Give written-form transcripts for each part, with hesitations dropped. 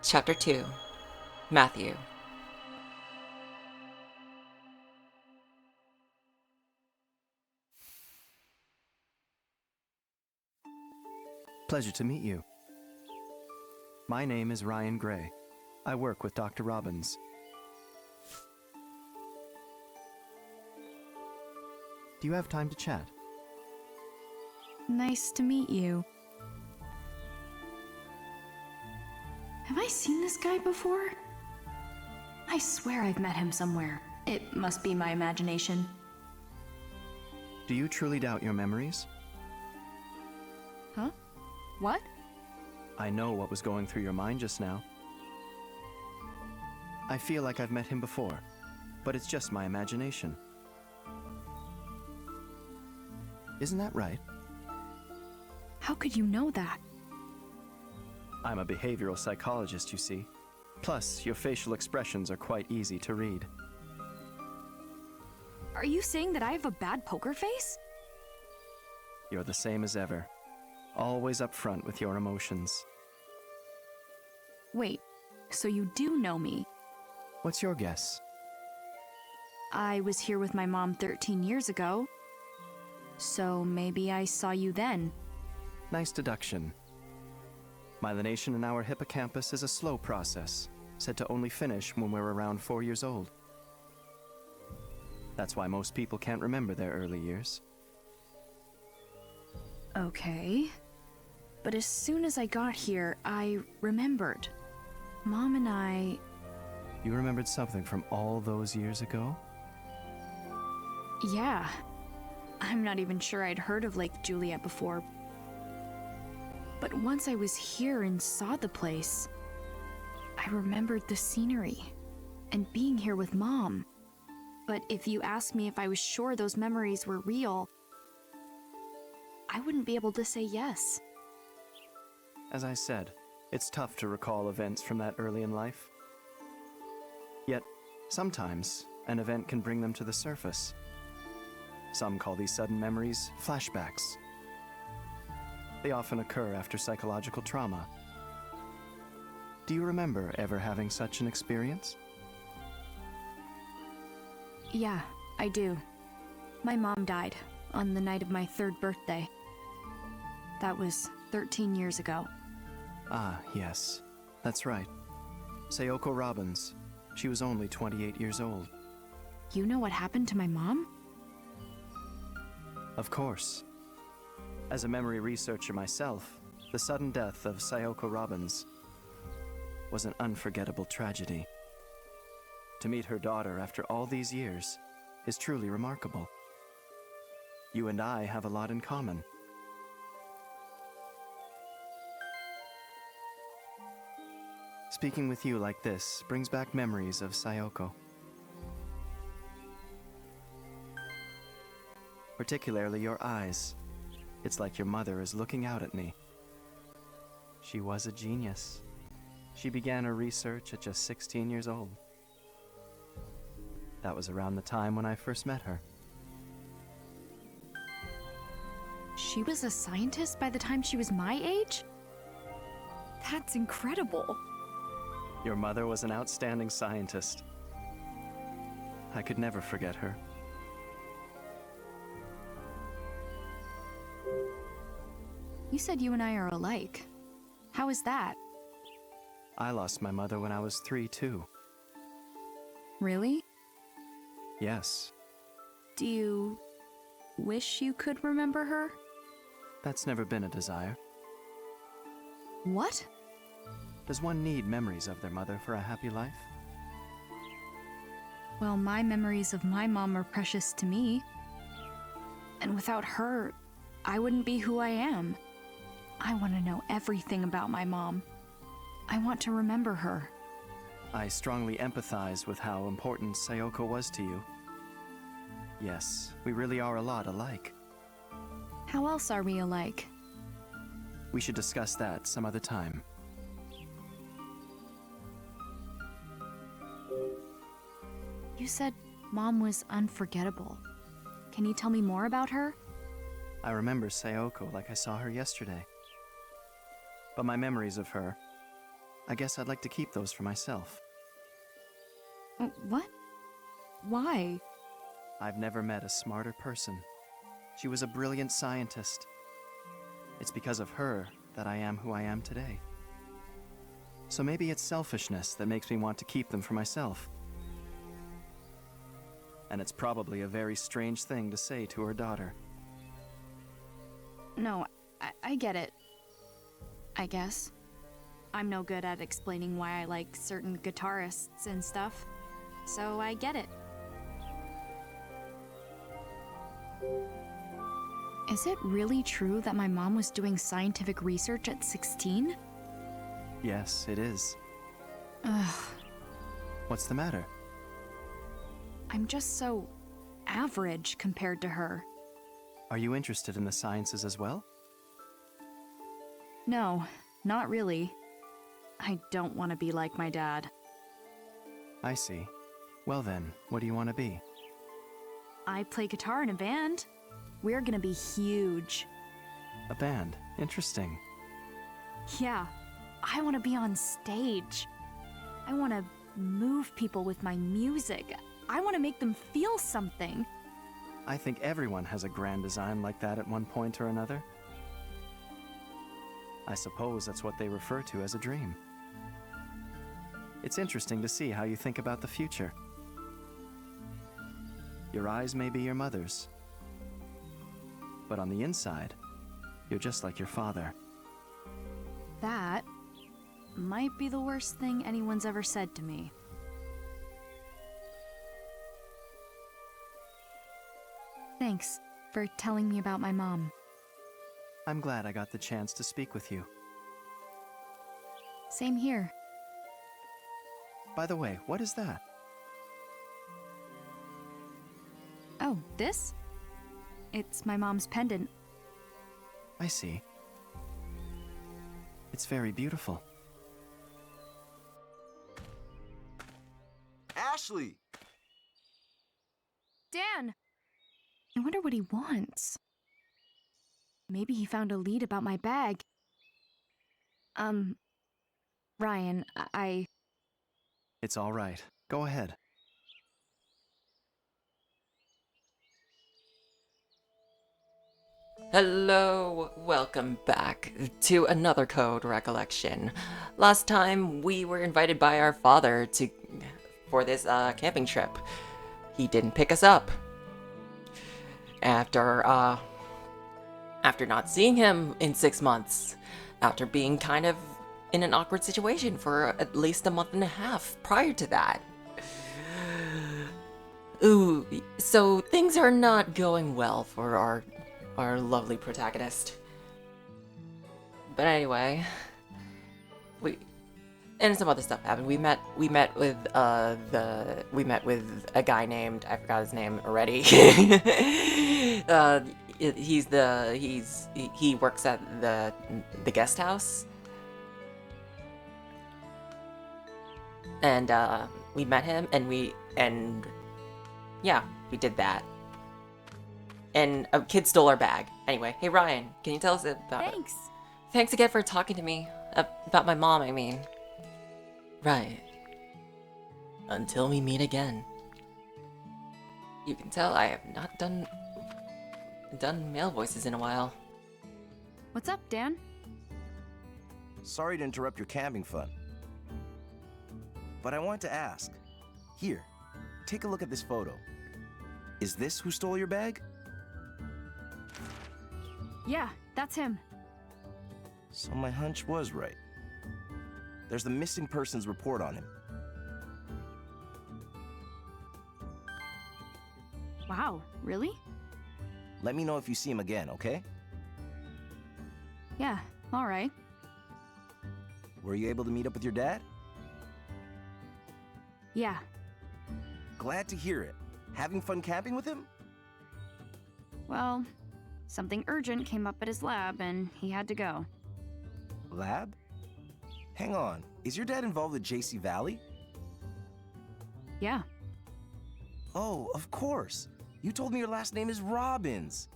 Chapter 2. Matthew. Pleasure to meet you. My name is Ryan Gray. I work with Dr. Robins. Do you have time to chat? Nice to meet you. Have I seen this guy before? I swear I've met him somewhere. It must be my imagination. Do you truly doubt your memories? Huh? What? I know what was going through your mind just now. I feel like I've met him before, but it's just my imagination. Isn't that right? How could you know that? I'm a behavioral psychologist, you see. Plus, your facial expressions are quite easy to read. Are you saying that I have a bad poker face? You're the same as ever. Always up front with your emotions. Wait, so you do know me? What's your guess? I was here with my mom 13 years ago. So maybe I saw you then. Nice deduction. Myelination in our hippocampus is a slow process, said to only finish when we're around 4 years old. That's why most people can't remember their early years. Okay. But as soon as I got here, I remembered. Mom and I... You remembered something from all those years ago? Yeah. I'm not even sure I'd heard of Lake Juliet before. But once I was here and saw the place, I remembered the scenery and being here with Mom. But if you asked me if I was sure those memories were real, I wouldn't be able to say yes. As I said, it's tough to recall events from that early in life. Yet, sometimes, an event can bring them to the surface. Some call these sudden memories flashbacks. They often occur after psychological trauma. Do you remember ever having such an experience? Yeah, I do. My mom died on the night of my 3rd birthday. That was 13 years ago. Ah, yes. That's right. Sayoko Robins. She was only 28 years old. You know what happened to my mom? Of course. As a memory researcher myself, the sudden death of Sayoko Robins was an unforgettable tragedy. To meet her daughter after all these years is truly remarkable. You and I have a lot in common. Speaking with you like this brings back memories of Sayoko. Particularly your eyes. It's like your mother is looking out at me. She was a genius. She began her research at just 16 years old. That was around the time when I first met her. She was a scientist by the time she was my age? That's incredible. Your mother was an outstanding scientist. I could never forget her. You said you and I are alike. How is that? I lost my mother when I was 3, too. Really? Yes, Do you wish you could remember her? that's never been a desire. What? Does one need memories of their mother for a happy life? Well, my memories of my mom are precious to me. And without her, I wouldn't be who I am. I want to know everything about my mom. I want to remember her. I strongly empathize with how important Sayoko was to you. Yes, we really are a lot alike. How else are we alike? We should discuss that some other time. You said Mom was unforgettable. Can you tell me more about her? I remember Sayoko like I saw her yesterday. But my memories of her, I guess I'd like to keep those for myself. What? Why? I've never met a smarter person. She was a brilliant scientist. It's because of her that I am who I am today. So maybe it's selfishness that makes me want to keep them for myself. And it's probably a very strange thing to say to her daughter. No, I get it. I guess. I'm no good at explaining why I like certain guitarists and stuff, so I get it. Is it really true that my mom was doing scientific research at 16? Yes, it is. Ugh, What's the matter? I'm just so average compared to her. Are you interested in the sciences as well? No, not really. I don't want to be like my dad. I see. Well then, what do you want to be? I play guitar in a band. We're gonna be huge. A band. Interesting. Yeah, I want to be on stage. I want to move people with my music. I want to make them feel something. I think everyone has a grand design like that at one point or another. I suppose that's what they refer to as a dream. It's interesting to see how you think about the future. Your eyes may be your mother's, but on the inside, you're just like your father. That might be the worst thing anyone's ever said to me. Thanks for telling me about my mom. I'm glad I got the chance to speak with you. Same here. By the way, what is that? Oh, this? It's my mom's pendant. I see. It's very beautiful. Ashley! Dan! I wonder what he wants. Maybe he found a lead about my bag. Ryan, It's all right. Go ahead. Hello, welcome back to another Code Recollection. Last time we were invited by our father for this camping trip. He didn't pick us up. After not seeing him in 6 months, after being kind of in an awkward situation for at least a month and a half prior to that. Ooh, so things are not going well for our lovely protagonist. But anyway, and some other stuff happened. We met with a guy named, I forgot his name already. He works at the guest house. And we met him, and yeah, we did that. And a kid stole our bag. Anyway, hey Ryan, can you tell us about it? Thanks. Thanks again for talking to me about my mom, I mean. Right. Until we meet again. You can tell I have not done male voices in a while. What's up, Dan? Sorry to interrupt your camping fun. But I want to ask. Here, take a look at this photo. Is this who stole your bag? Yeah, that's him. So my hunch was right. There's the missing persons report on him. Wow, really? Let me know if you see him again, okay? Yeah, alright. Were you able to meet up with your dad? Yeah. Glad to hear it. Having fun camping with him? Well, something urgent came up at his lab and he had to go. Lab? Hang on, is your dad involved with JC Valley? Yeah. Oh, of course. You told me your last name is Robins.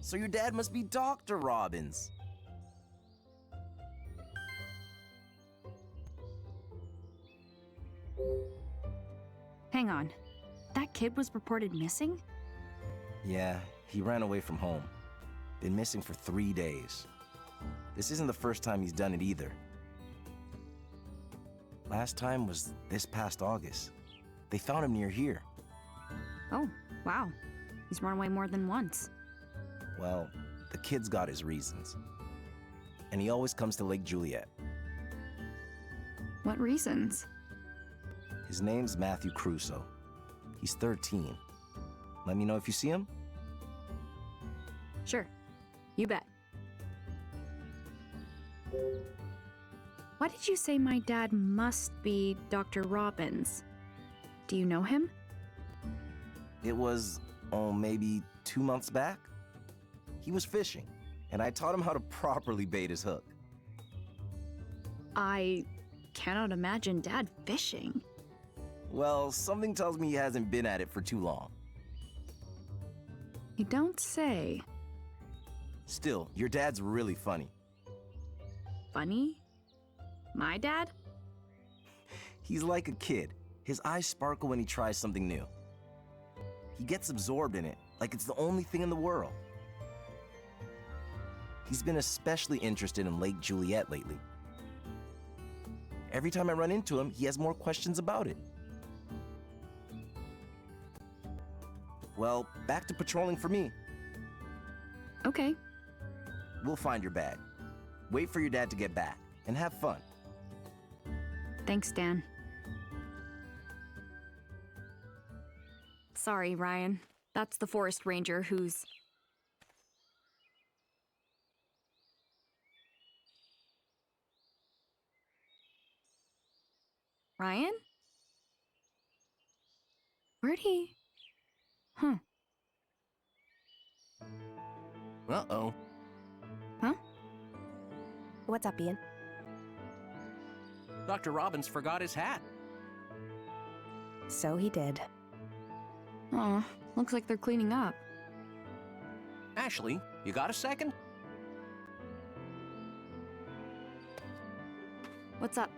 So your dad must be Dr. Robins. Hang on. That kid was reported missing? Yeah, he ran away from home. Been missing for 3 days. This isn't the first time he's done it either. Last time was this past August. They found him near here. Oh, wow. He's run away more than once. Well, the kid's got his reasons. And he always comes to Lake Juliet. What reasons? His name's Matthew Crusoe. He's 13. Let me know if you see him. Sure. You bet. Why did you say my dad must be Dr. Robins? Do you know him? It was, maybe 2 months back. He was fishing, and I taught him how to properly bait his hook. I cannot imagine Dad fishing. Well, something tells me he hasn't been at it for too long. You don't say. Still, your dad's really funny. Funny? My dad? He's like a kid. His eyes sparkle when he tries something new. He gets absorbed in it, like it's the only thing in the world. He's been especially interested in Lake Juliet lately. Every time I run into him, he has more questions about it. Well, back to patrolling for me. Okay. We'll find your bag. Wait for your dad to get back, and have fun. Thanks, Dan. Sorry, Ryan. That's the forest ranger who's... Ryan? Where'd he... Huh. Uh-oh. Huh? What's up, Ian? Dr. Robins forgot his hat. So he did. Aw, looks like they're cleaning up. Ashley, you got a second? What's up?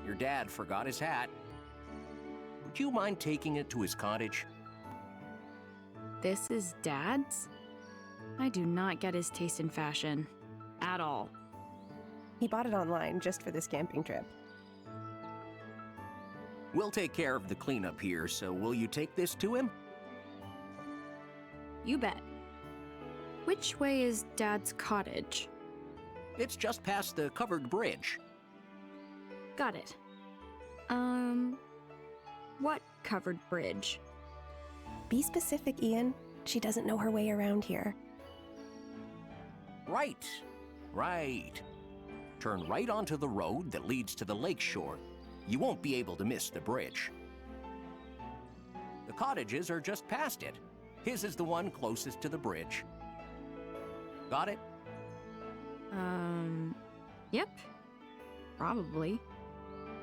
Your dad forgot his hat. Would you mind taking it to his cottage? This is Dad's? I do not get his taste in fashion. At all. He bought it online just for this camping trip. We'll take care of the cleanup here, so will you take this to him? You bet. Which way is Dad's cottage? It's just past the covered bridge. Got it. What covered bridge? Be specific, Ian. She doesn't know her way around here. Right. Turn right onto the road that leads to the lake shore. You won't be able to miss the bridge. The cottages are just past it. His is the one closest to the bridge. Got it? Yep. Probably.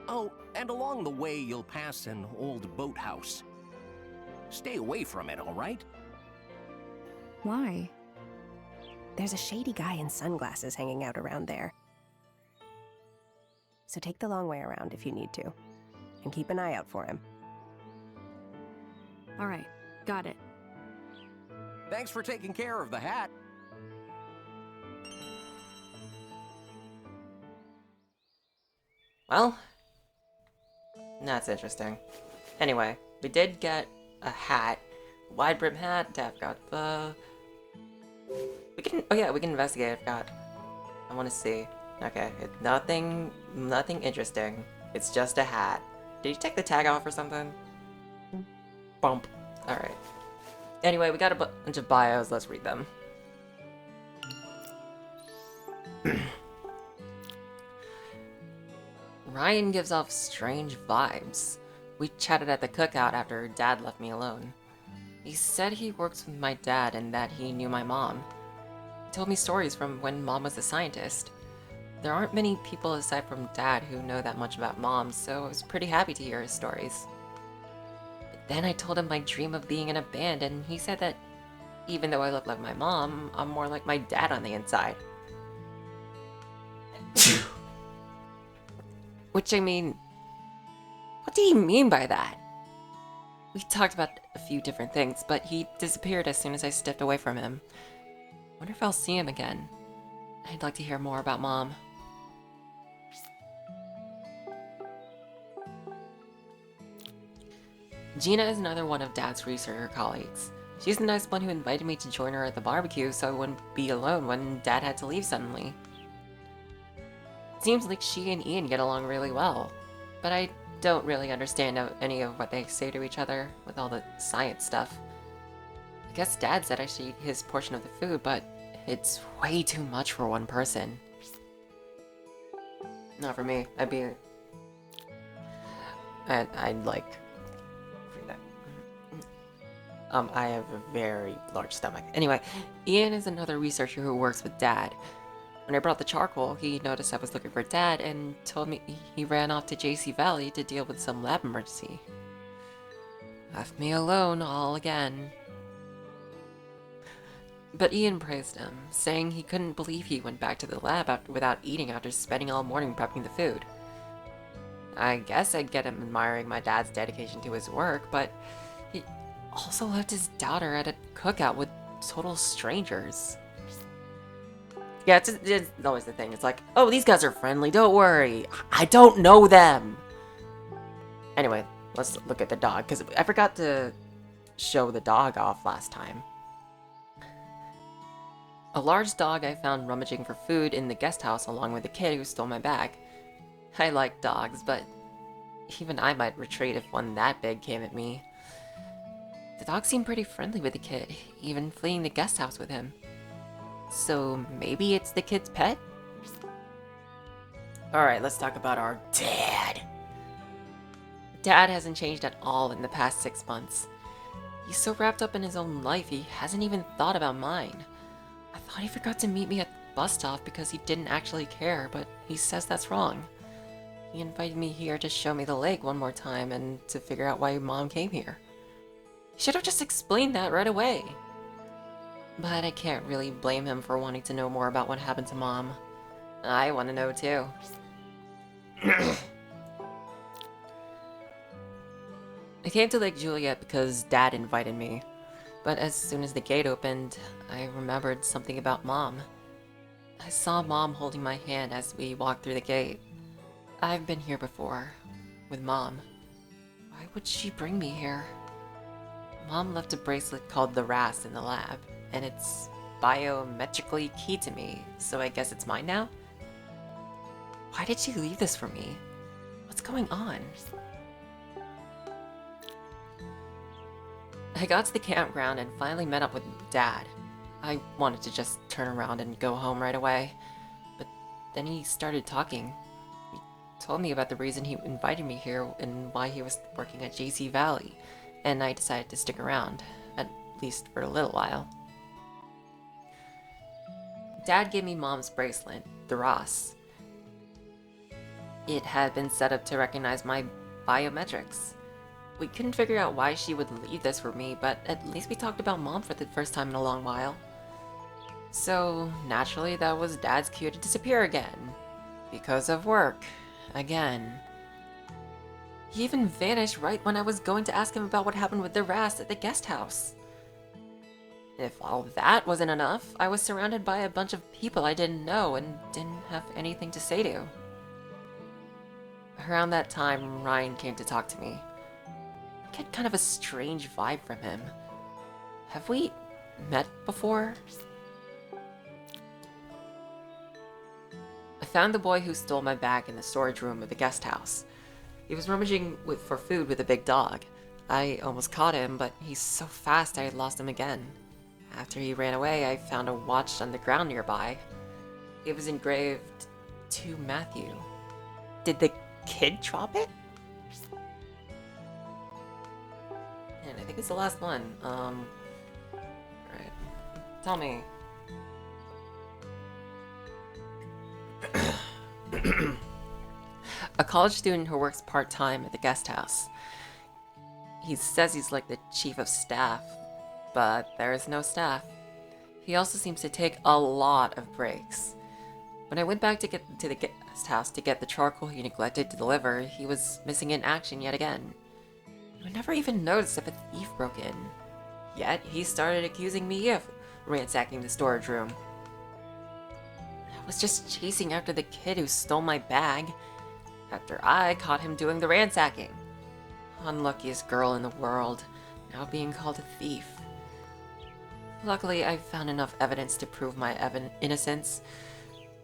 Oh, and along the way you'll pass an old boathouse. Stay away from it, all right? Why? There's a shady guy in sunglasses hanging out around there. So take the long way around if you need to. And keep an eye out for him. All right. Got it. Thanks for taking care of the hat. Well, that's interesting. Anyway, we did get a hat. Wide brim hat. Dad got the... we can investigate. I want to see. Okay, nothing interesting. It's just a hat. Did you take the tag off or something? Bump. Alright. Anyway, we got a bunch of bios. Let's read them. Ryan gives off strange vibes. We chatted at the cookout after Dad left me alone. He said he works with my dad and that he knew my mom. He told me stories from when Mom was a scientist. There aren't many people aside from Dad who know that much about Mom, so I was pretty happy to hear his stories. But then I told him my dream of being in a band, and he said that even though I look like my mom, I'm more like my dad on the inside. Which, I mean, What do you mean by that? We talked about a few different things, but he disappeared as soon as I stepped away from him. Wonder if I'll see him again. I'd like to hear more about Mom. Gina is another one of Dad's researcher colleagues. She's the nice one who invited me to join her at the barbecue so I wouldn't be alone when Dad had to leave suddenly. It seems like she and Ian get along really well, but I don't really understand any of what they say to each other with all the science stuff. I guess Dad said I should eat his portion of the food, but it's way too much for one person. Not for me. I'd like... I have a very large stomach. Anyway, Ian is another researcher who works with Dad. When I brought the charcoal, he noticed I was looking for Dad and told me he ran off to JC Valley to deal with some lab emergency. Left me alone all again. But Ian praised him, saying he couldn't believe he went back to the lab without eating after spending all morning prepping the food. I guess I get him admiring my dad's dedication to his work, but he also left his daughter at a cookout with total strangers. Yeah, it's always the thing. It's like, oh, these guys are friendly, don't worry. I don't know them. Anyway, let's look at the dog, because I forgot to show the dog off last time. A large dog I found rummaging for food in the guest house along with the kid who stole my bag. I like dogs, but even I might retreat if one that big came at me. The dog seemed pretty friendly with the kid, even fleeing the guest house with him. So maybe it's the kid's pet? Alright, let's talk about our dad. Dad hasn't changed at all in the past 6 months. He's so wrapped up in his own life, he hasn't even thought about mine. I thought he forgot to meet me at the bus stop because he didn't actually care, but he says that's wrong. He invited me here to show me the lake one more time and to figure out why Mom came here. He should have just explained that right away. But I can't really blame him for wanting to know more about what happened to Mom. I want to know too. I came to Lake Juliet because Dad invited me. But as soon as the gate opened, I remembered something about Mom. I saw Mom holding my hand as we walked through the gate. I've been here before, with Mom. Why would she bring me here? Mom left a bracelet called the RAS in the lab, and it's biometrically key to me, so I guess it's mine now? Why did she leave this for me? What's going on? I got to the campground and finally met up with Dad. I wanted to just turn around and go home right away, but then he started talking. He told me about the reason he invited me here and why he was working at JC Valley, and I decided to stick around, at least for a little while. Dad gave me Mom's bracelet, the Ross. It had been set up to recognize my biometrics. We couldn't figure out why she would leave this for me, but at least we talked about Mom for the first time in a long while. So, naturally, that was Dad's cue to disappear again. Because of work. Again. He even vanished right when I was going to ask him about what happened with the RAS at the guest house. If all that wasn't enough, I was surrounded by a bunch of people I didn't know and didn't have anything to say to. Around that time, Ryan came to talk to me. I get kind of a strange vibe from him. Have we met before? I found the boy who stole my bag in the storage room of the guest house. He was rummaging for food with a big dog. I almost caught him, but he's so fast I lost him again. After he ran away, I found a watch on the ground nearby. It was engraved, "To Matthew." Did the kid drop it? And I think it's the last one. Alright. Tell me. A college student who works part-time at the guest house. He says he's like the chief of staff, but there is no staff. He also seems to take a lot of breaks. When I went back to the guest house to get the charcoal he neglected to deliver, he was missing in action yet again. I never even noticed if a thief broke in. Yet, he started accusing me of ransacking the storage room. I was just chasing after the kid who stole my bag after I caught him doing the ransacking. Unluckiest girl in the world, now being called a thief. Luckily, I found enough evidence to prove my innocence,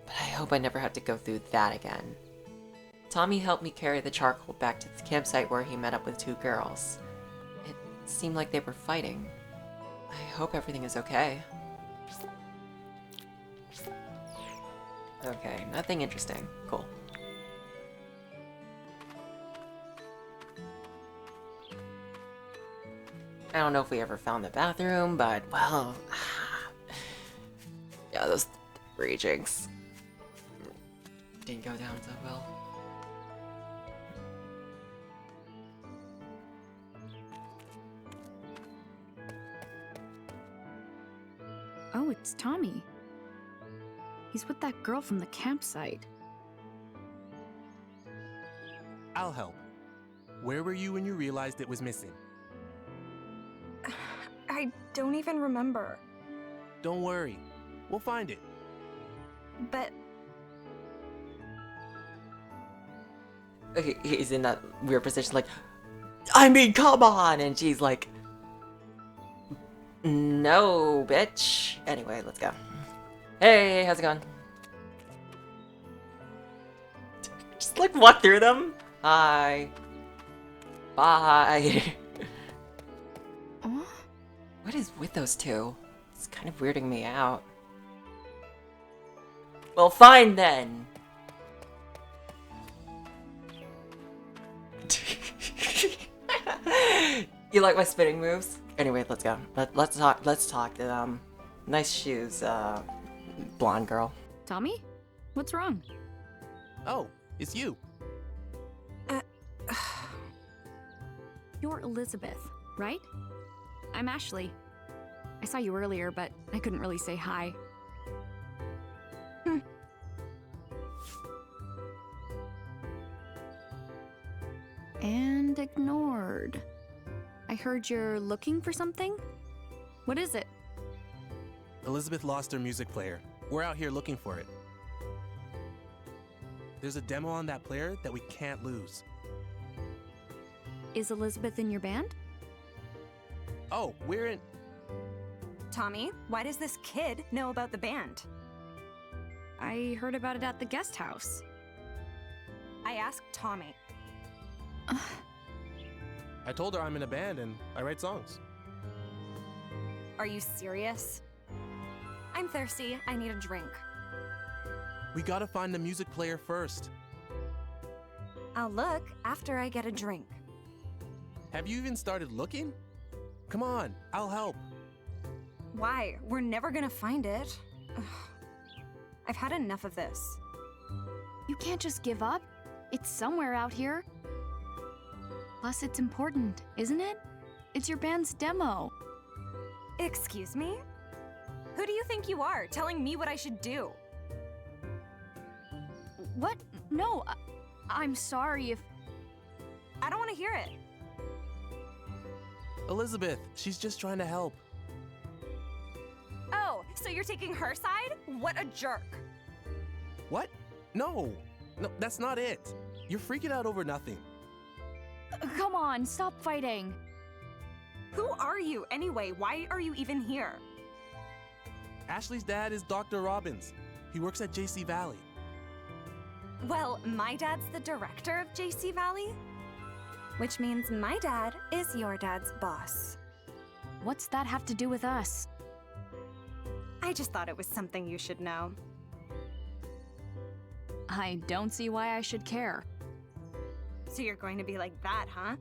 but I hope I never have to go through that again. Tommy helped me carry the charcoal back to the campsite where he met up with two girls. It seemed like they were fighting. I hope everything is okay. Okay, nothing interesting. Cool. I don't know if we ever found the bathroom, but, well... yeah, those ragings didn't go down so well. Oh, it's Tommy. He's with that girl from the campsite. I'll help. Where were you when you realized it was missing? I don't even remember. Don't worry. We'll find it. But He's in that weird position, like, I mean, come on! And she's like, no, bitch. Anyway, let's go. Hey, how's it going? Just, like, walk through them. Hi. Bye. Oh? What is with those two? It's kind of weirding me out. Well, fine then. You like my spinning moves? Anyway, let's go. Let's talk to them. Nice shoes, blonde girl. Tommy? What's wrong? Oh, it's you. You're Elizabeth, right? I'm Ashley. I saw you earlier, but I couldn't really say hi. And ignored. I heard you're looking for something? What is it? Elizabeth lost her music player. We're out here looking for it. There's a demo on that player that we can't lose. Is Elizabeth in your band? Oh, we're in... Tommy, why does this kid know about the band? I heard about it at the guest house. I asked Tommy. I told her I'm in a band and I write songs. Are you serious? I'm thirsty. I need a drink. We gotta find the music player first. I'll look after I get a drink. Have you even started looking? Come on, I'll help. Why? We're never gonna find it. Ugh. I've had enough of this. You can't just give up. It's somewhere out here. Plus, it's important, isn't it? It's your band's demo. Excuse me? Who do you think you are, telling me what I should do? What? No, I'm sorry if... I don't want to hear it. Elizabeth, she's just trying to help. Oh, so you're taking her side? What a jerk. What? No, that's not it. You're freaking out over nothing. Come on, stop fighting. Who are you anyway? Why are you even here? Ashley's dad is Dr. Robins. He works at JC Valley. Well, my dad's the director of JC Valley, which means my dad is your dad's boss. What's that have to do with us? I just thought it was something you should know. I don't see why I should care. So you're going to be like that, huh?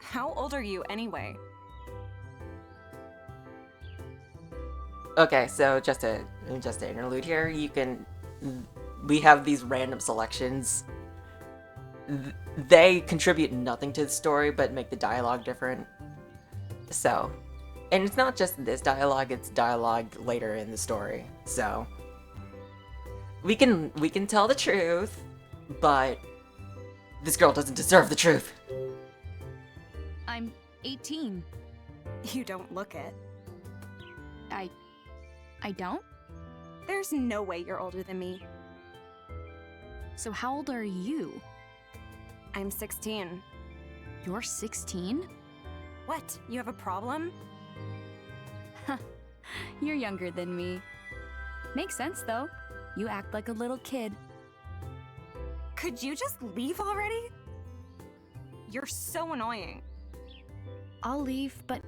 How old are you anyway? Okay, so just an interlude here. We have these random selections. They contribute nothing to the story, but make the dialogue different. So, and it's not just this dialogue, it's dialogue later in the story. So, we can tell the truth, but this girl doesn't deserve the truth. I'm 18. You don't look it. I don't? There's no way you're older than me. So how old are you? I'm 16. You're 16? What? You have a problem? You're younger than me. Makes sense, though. You act like a little kid. Could you just leave already? You're so annoying. I'll leave, but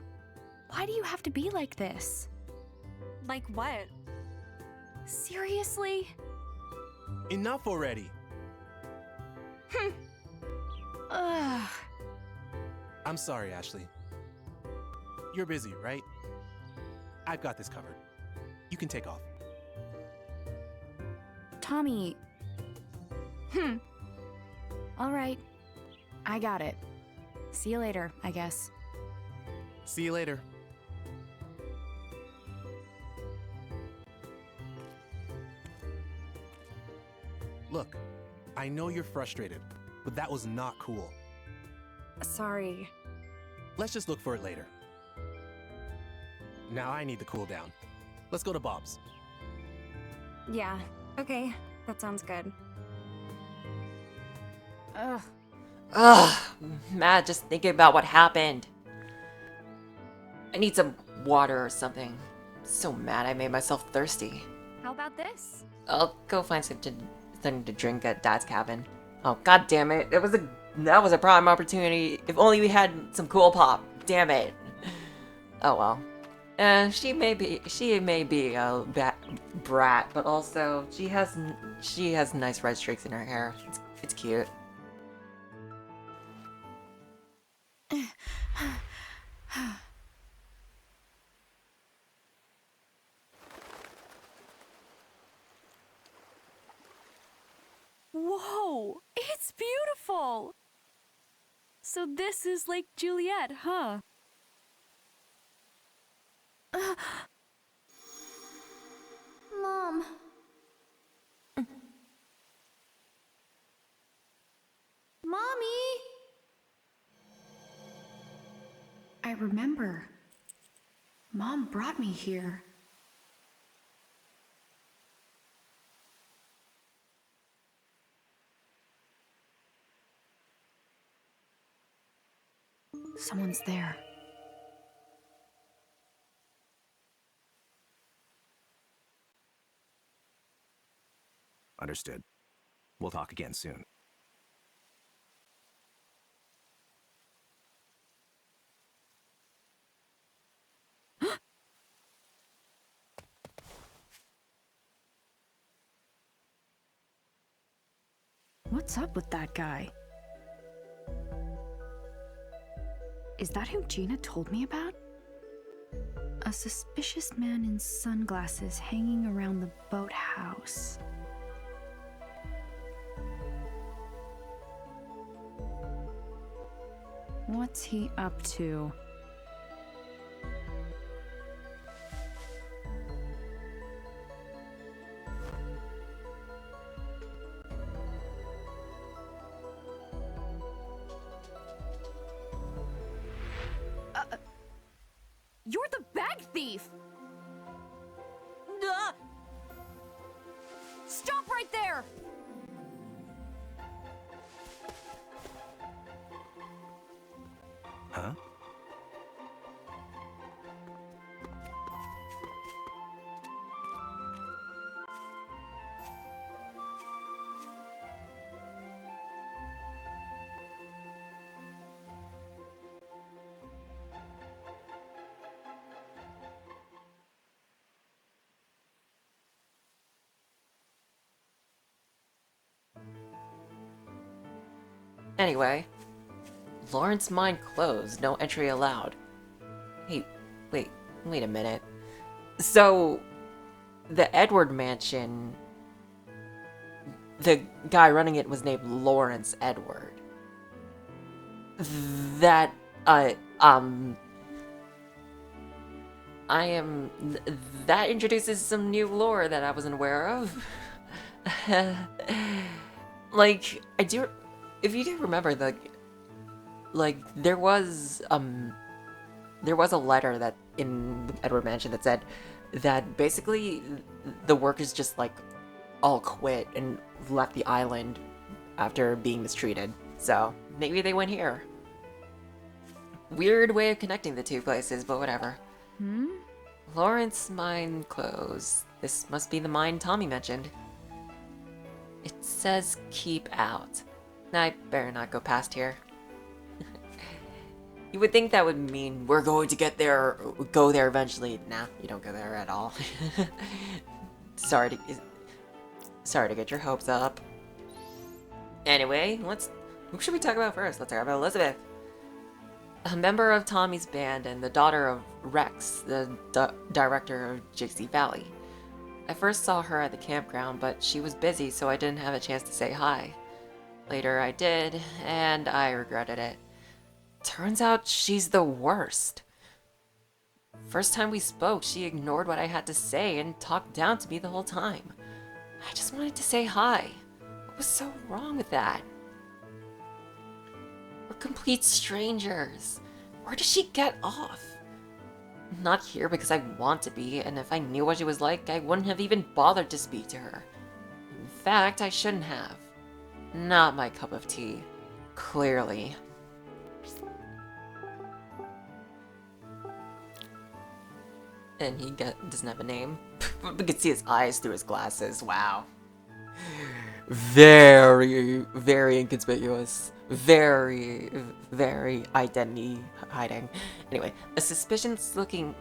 why do you have to be like this? Like what? Seriously? Enough already. Ugh. I'm sorry, Ashley. You're busy, right? I've got this covered. You can take off. Tommy. All right. I got it. See you later, I guess. See you later. Look, I know you're frustrated, but that was not cool. Sorry. Let's just look for it later. Now I need to cool down. Let's go to Bob's. Yeah, okay. That sounds good. Ugh. Ugh, mad just thinking about what happened. I need some water or something. I'm so mad I made myself thirsty. How about this? I'll go find something to drink at Dad's cabin. Oh, god damn it. That was a prime opportunity. If only we had some cool pop. Damn it. Oh well. She may be a brat, but also she has nice red streaks in her hair. It's cute. Whoa! It's beautiful! So this is Lake Juliet, huh? Mom. Mommy! I remember. Mom brought me here. Someone's there. Understood. We'll talk again soon. What's up with that guy? Is that who Gina told me about? A suspicious man in sunglasses hanging around the boathouse. What's he up to? You're the bag thief! Stop right there! Huh? Anyway, Lawrence mine closed, no entry allowed. Hey, wait a minute. So, the Edward Mansion, the guy running it was named Lawrence Edward. That, that introduces some new lore that I wasn't aware of. Like, I do, if you do remember, there was a letter that in the Edward Mansion that said that basically the workers just like all quit and left the island after being mistreated. So maybe they went here. Weird way of connecting the two places, but whatever. Lawrence mine closed. This must be the mine Tommy mentioned. It says keep out. I better not go past here. You would think that would mean we're going to go there eventually. Nah, you don't go there at all. Sorry to get your hopes up. Anyway, who should we talk about first? Let's talk about Elizabeth. A member of Tommy's band and the daughter of Rex, the director of JC Valley. I first saw her at the campground, but she was busy, so I didn't have a chance to say hi. Later I did, and I regretted it. Turns out she's the worst. First time we spoke, she ignored what I had to say and talked down to me the whole time. I just wanted to say hi. What was so wrong with that? We're complete strangers. Where does she get off? I'm not here because I want to be, and if I knew what she was like, I wouldn't have even bothered to speak to her. In fact, I shouldn't have. Not my cup of tea. Clearly. And he doesn't have a name. We can see his eyes through his glasses. Wow. Very, very inconspicuous. Very, very identity hiding. Anyway, a suspicious seeming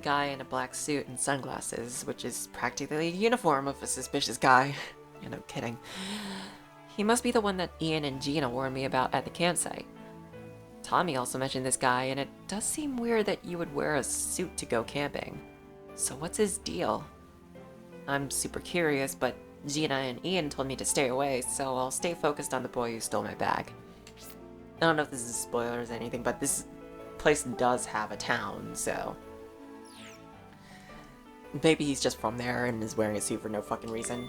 guy in a black suit and sunglasses, which is practically the uniform of a suspicious guy. Yeah, no kidding. He must be the one that Ian and Gina warned me about at the campsite. Tommy also mentioned this guy, and it does seem weird that you would wear a suit to go camping. So what's his deal? I'm super curious, but Gina and Ian told me to stay away, so I'll stay focused on the boy who stole my bag. I don't know if this is spoilers or anything, but this place does have a town, so... maybe he's just from there and is wearing a suit for no fucking reason.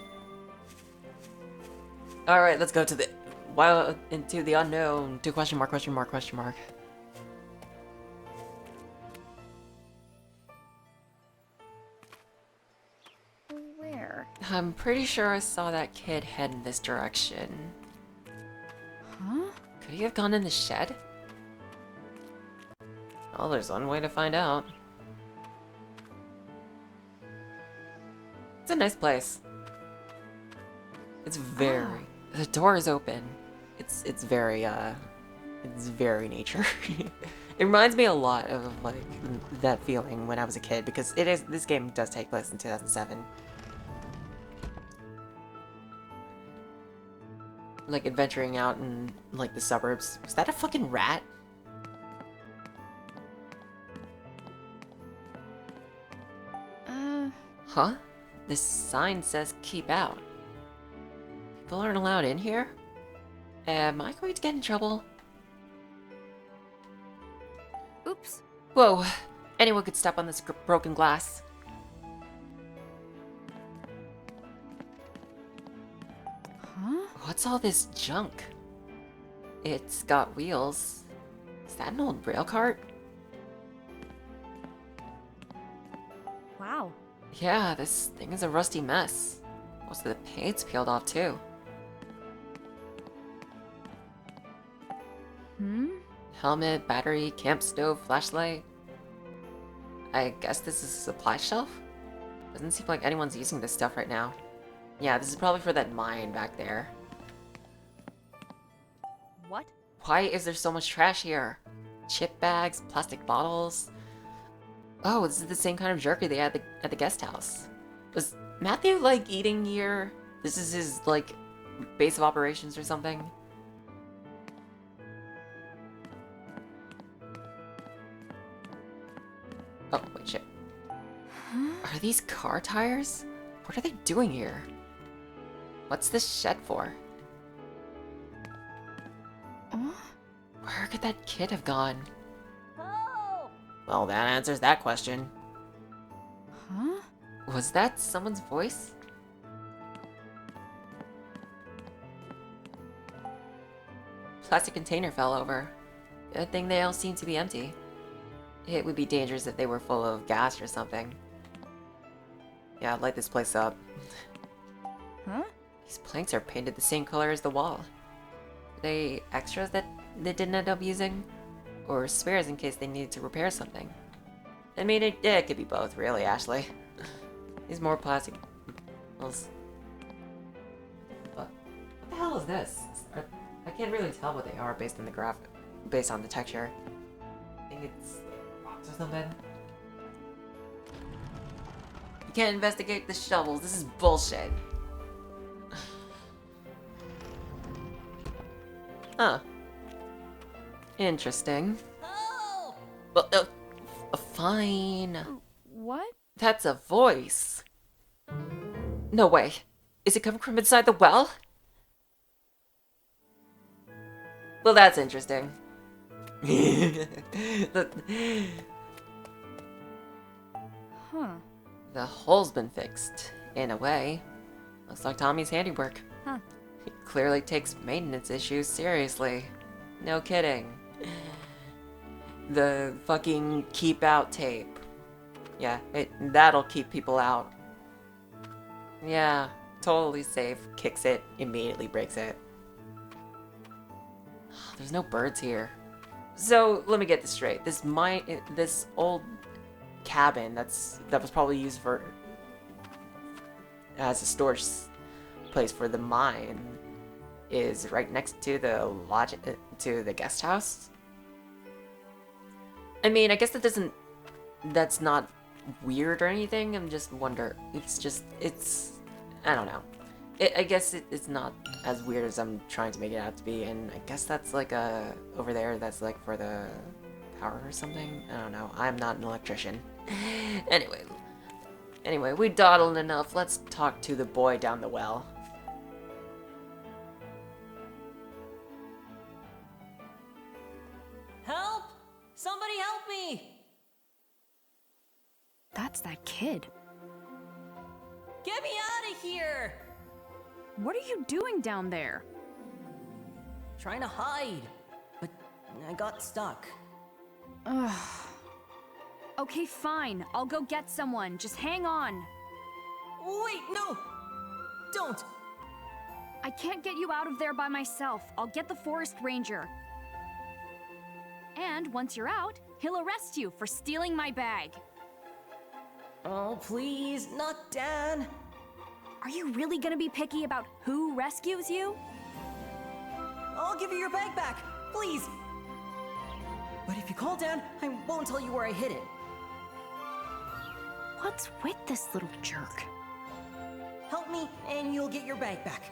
Alright, let's go to the... into the unknown. To question mark, question mark, question mark. Where? I'm pretty sure I saw that kid head in this direction. Huh? Could he have gone in the shed? Well, there's one way to find out. It's a nice place. It's very... The door is open. It's very nature. It reminds me a lot of like that feeling when I was a kid, because this game does take place in 2007. Like adventuring out in like the suburbs. Was that a fucking rat? Huh? This sign says keep out. People aren't allowed in here? Am I going to get in trouble? Oops. Whoa, anyone could step on this broken glass. Huh? What's all this junk? It's got wheels. Is that an old rail cart? Wow. Yeah, this thing is a rusty mess. Most of the paint's peeled off too. Helmet, battery, camp stove, flashlight. I guess this is a supply shelf? Doesn't seem like anyone's using this stuff right now. Yeah, this is probably for that mine back there. What? Why is there so much trash here? Chip bags, plastic bottles. Oh, this is the same kind of jerky they had at the guest house. Was Matthew, like, eating here? This is his, like, base of operations or something? Oh, wait, shit. Are these car tires? What are they doing here? What's this shed for? Where could that kid have gone? Well, that answers that question. Huh? Was that someone's voice? Plastic container fell over. Good thing they all seem to be empty. It would be dangerous if they were full of gas or something. Yeah, I'd light this place up. Huh? These planks are painted the same color as the wall. Are they extras that they didn't end up using? Or spares in case they needed to repair something? I mean, it could be both, really, Ashley. These more plastic... What the hell is this? I can't really tell what they are based on the based on the texture. I think it's rocks or something. You can't investigate the shovels. This is bullshit. Huh. Interesting. Oh! Well, fine. What? That's a voice. No way. Is it coming from inside the well? Well, that's interesting. Huh. The hole's been fixed, in a way. Looks like Tommy's handiwork. Huh. He clearly takes maintenance issues seriously. No kidding. The fucking keep out tape. Yeah, that'll keep people out. Yeah, totally safe. Kicks it, immediately breaks it. There's no birds here. So, let me get this straight. This old cabin that was probably used for as a storage place for the mine is right next to the lodge to the guest house. I mean, I guess that's not weird or anything. I'm just wonder. It's I don't know. I guess it's not as weird as I'm trying to make it out to be, and I guess that's like over there. That's like for the power or something. I don't know. I'm not an electrician. Anyway, we dawdled enough. Let's talk to the boy down the well. Help! Somebody help me! That's that kid. Get me out of here! What are you doing down there? Trying to hide, but I got stuck. Ugh. Okay, fine. I'll go get someone. Just hang on. Wait, no! Don't! I can't get you out of there by myself. I'll get the forest ranger. And once you're out, he'll arrest you for stealing my bag. Oh, please, not Dan. Are you really gonna be picky about who rescues you? I'll give you your bag back, please. But if you call Dan, I won't tell you where I hid it. What's with this little jerk? Help me, and you'll get your bag back.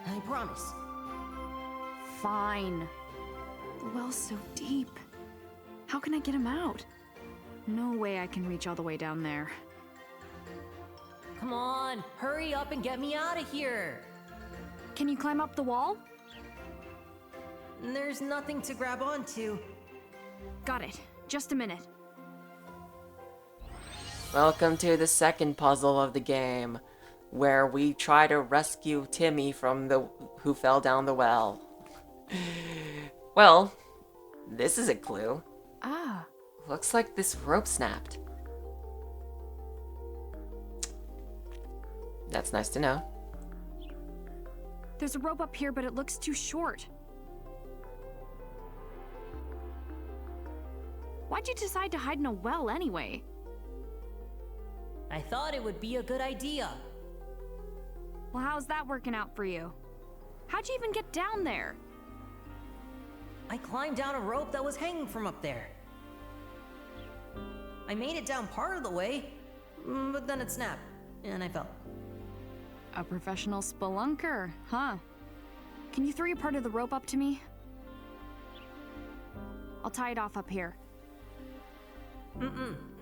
I promise. Fine. The well's so deep. How can I get him out? No way I can reach all the way down there. Come on, hurry up and get me out of here. Can you climb up the wall? There's nothing to grab onto. Got it. Just a minute. Welcome to the second puzzle of the game, where we try to rescue Timmy from who fell down the well. Well, this is a clue. Ah. Looks like this rope snapped. That's nice to know. There's a rope up here, but it looks too short. Why'd you decide to hide in a well anyway? I thought it would be a good idea. Well, how's that working out for you? How'd you even get down there? I climbed down a rope that was hanging from up there. I made it down part of the way, but then it snapped, and I fell. A professional spelunker, huh? Can you throw your part of the rope up to me? I'll tie it off up here.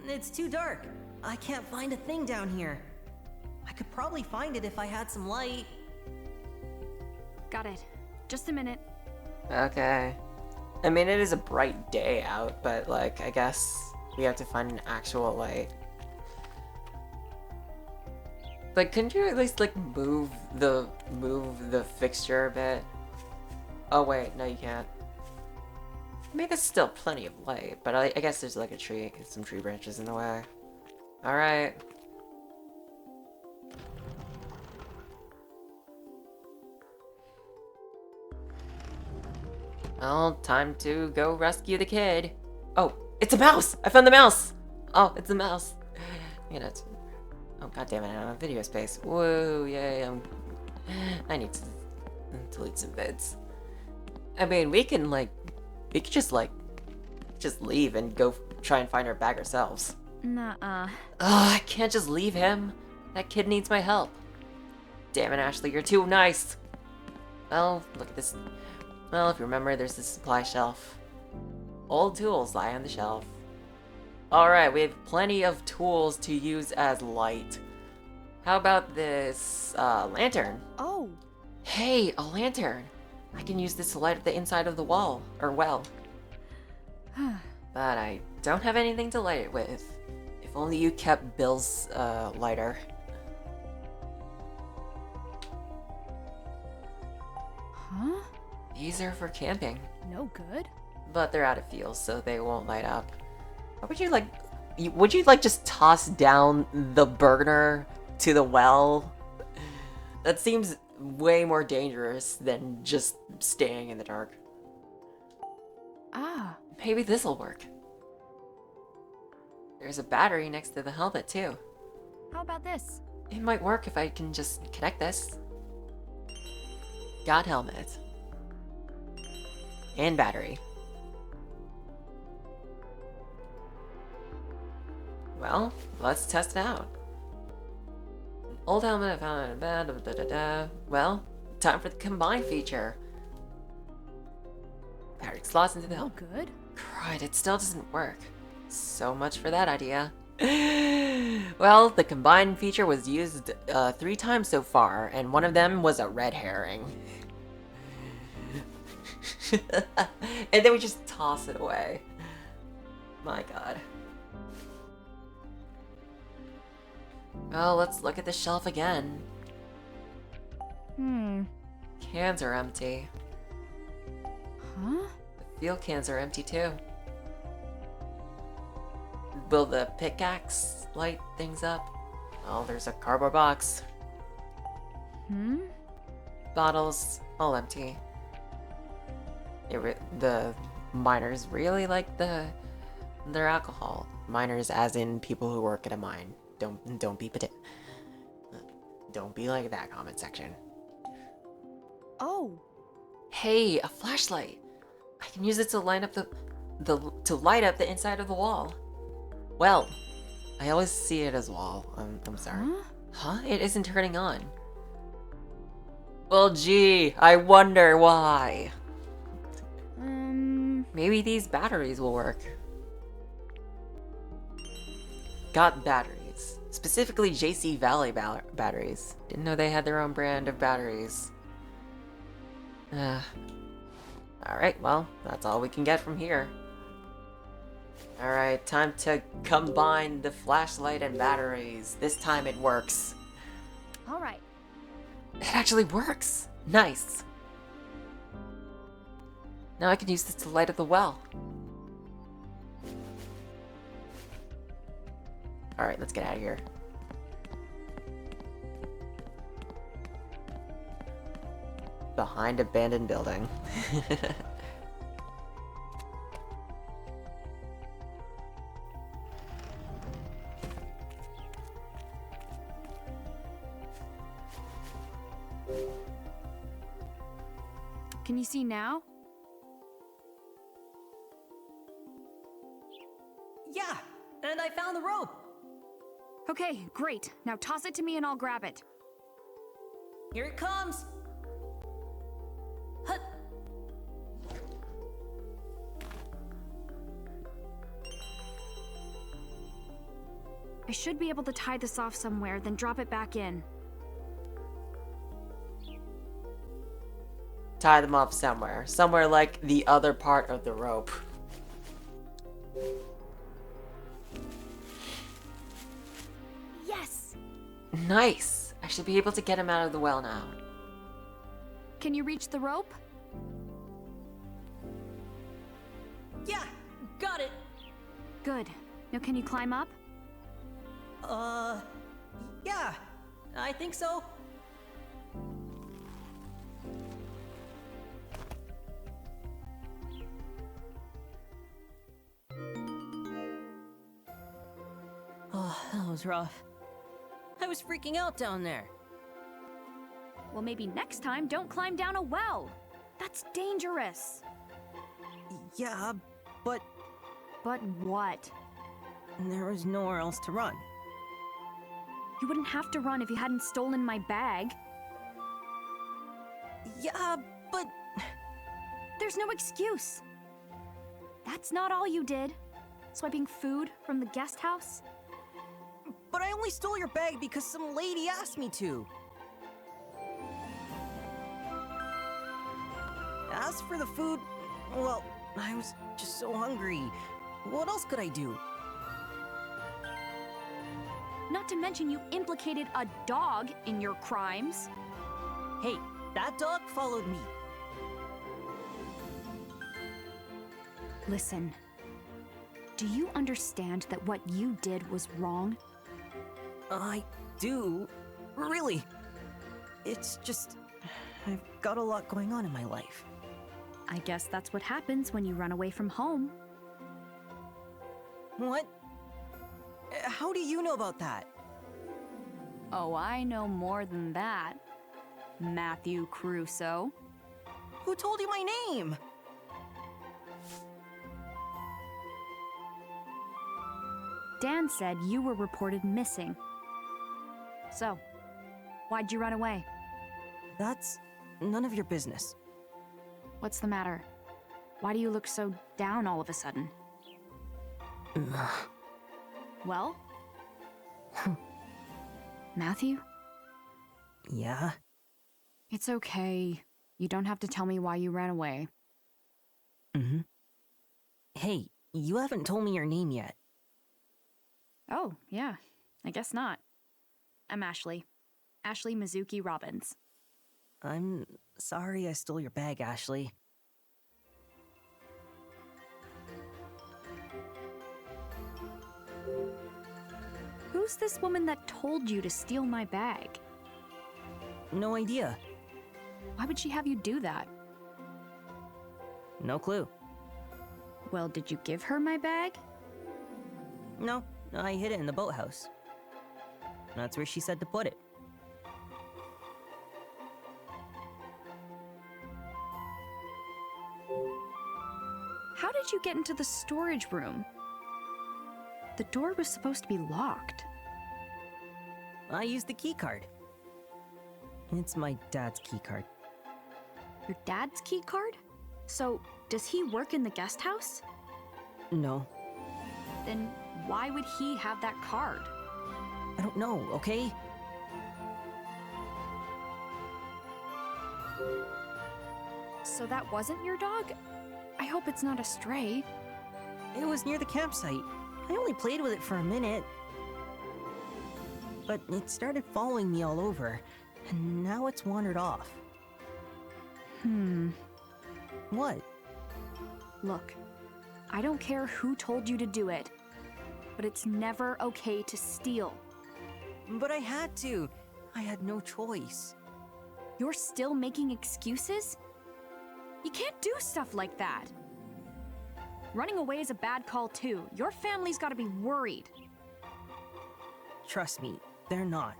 It's too dark. I can't find a thing down here. I could probably find it if I had some light. Got it. Just a minute. Okay. I mean, it is a bright day out, but, like, I guess we have to find an actual light. Like, couldn't you at least like move the fixture a bit? Oh wait, no you can't. I mean, there's still plenty of light, but I guess there's like some tree branches in the way. Alright. Well, time to go rescue the kid. Oh, it's a mouse! I found the mouse! Oh, it's a mouse. You know, oh god damn it, I don't have video space. Whoa, yay, I need to delete some vids. I mean, we could just leave and go try and find our bag ourselves. Nuh-uh. Ugh, I can't just leave him. That kid needs my help. Damn it, Ashley, you're too nice. Well, look at this. Well, if you remember, there's this supply shelf. Old tools lie on the shelf. Alright, we have plenty of tools to use as light. How about this, lantern? Oh. Hey, a lantern! I can use this to light up the inside of the wall, or well. But I don't have anything to light it with. If only you kept Bill's, lighter. Huh? These are for camping. No good? But they're out of fuel, so they won't light up. Or would you like just toss down the burner to the well? That seems way more dangerous than just staying in the dark. Ah. Maybe this'll work. There's a battery next to the helmet too. How about this? It might work if I can just connect this. Got helmet. And battery. Well, let's test it out. Old helmet I found in bed. Well, time for the combine feature. Battery slots into the No helmet. good? Crud, it still doesn't work. So much for that idea. Well, the combine feature was used 3 times so far, and one of them was a red herring. And then we just toss it away. My god. Well, let's look at the shelf again. Cans are empty. Huh? The fuel cans are empty too. Will the pickaxe light things up? Oh, there's a cardboard box. Bottles, all empty. The miners really like their alcohol. Miners as in people who work at a mine. Don't be like that, comment section. Oh. Hey, a flashlight. I can use it to light up to light up the inside of the wall. Well, I always see it as wall. I'm sorry. Huh? It isn't turning on. Well, gee, I wonder why. Maybe these batteries will work. Got batteries. Specifically JC Valley batteries. Didn't know they had their own brand of batteries. Alright, well, that's all we can get from here. Alright, time to combine the flashlight and batteries. This time it works. Alright. It actually works! Nice! Now I can use this to light up the well. Alright, let's get out of here. Behind abandoned building. Can you see now? Yeah, and I found the rope. Okay, great. Now toss it to me and I'll grab it. Here it comes. Hut. I should be able to tie this off somewhere, then drop it back in. Tie them off somewhere. Somewhere like the other part of the rope. Yes! Nice! should be able to get him out of the well now. Can you reach the rope? Yeah, got it. Good. Now can you climb up? Yeah, I think so. Oh, that was rough. I was freaking out down there. Well, maybe next time don't climb down a well. That's dangerous. Yeah, but But what? there was nowhere else to run. You wouldn't have to run if you hadn't stolen my bag. Yeah, but There's no excuse. That's not all you did. Swiping food from the guest house? I only stole your bag because some lady asked me to. As for the food, well, I was just so hungry. What else could I do? Not to mention you implicated a dog in your crimes. Hey, that dog followed me. Listen, do you understand that what you did was wrong? I do. Really. It's just, I've got a lot going on in my life. I guess that's what happens when you run away from home. What? How do you know about that? Oh, I know more than that. Matthew Crusoe. Who told you my name? Dan said you were reported missing. So, why'd you run away? That's none of your business. What's the matter? Why do you look so down all of a sudden? Well? Matthew? Yeah? It's okay. You don't have to tell me why you ran away. Hey, you haven't told me your name yet. Oh, yeah. I guess not. I'm Ashley. Ashley Mizuki Robins. I'm sorry I stole your bag, Ashley. Who's this woman that told you to steal my bag? No idea. Why would she have you do that? No clue. Well, did you give her my bag? No, I hid it in the boathouse. That's where she said to put it. How did you get into the storage room? The door was supposed to be locked. I used the key card. It's my dad's key card. Your dad's key card? So, does he work in the guest house? No, Then why would he have that card? I don't know, okay? So that wasn't your dog? I hope it's not a stray. It was near the campsite. I only played with it for a minute. But it started following me all over, and now it's wandered off. What? Look, I don't care who told you to do it, but it's never okay to steal. But I had to. I had no choice. You're still making excuses? You can't do stuff like that. Running away is a bad call too. Your family's gotta be worried. Trust me, they're not.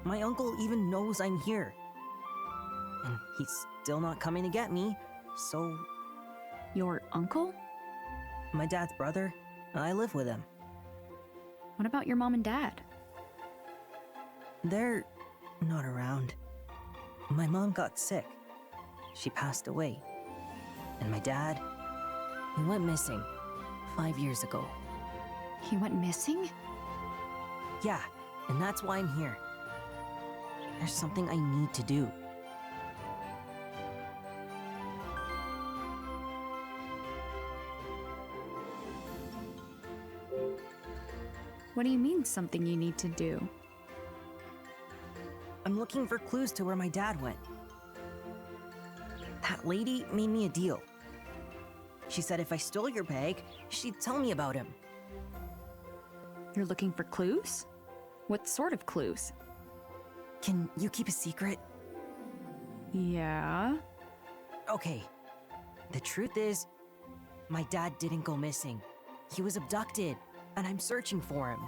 My uncle even knows I'm here. And he's still not coming to get me, so Your uncle? my dad's brother, I live with him. What about your mom and dad? They're not around. My mom got sick. She passed away. And my dad, he went missing 5 years ago. He went missing? Yeah, and that's why I'm here. There's something I need to do. What do you mean, something you need to do? I'm looking for clues to where my dad went. That lady made me a deal. She said if I stole your bag, she'd tell me about him. You're looking for clues? What sort of clues? Can you keep a secret? Yeah. Okay. The truth is, my dad didn't go missing. He was abducted, and I'm searching for him.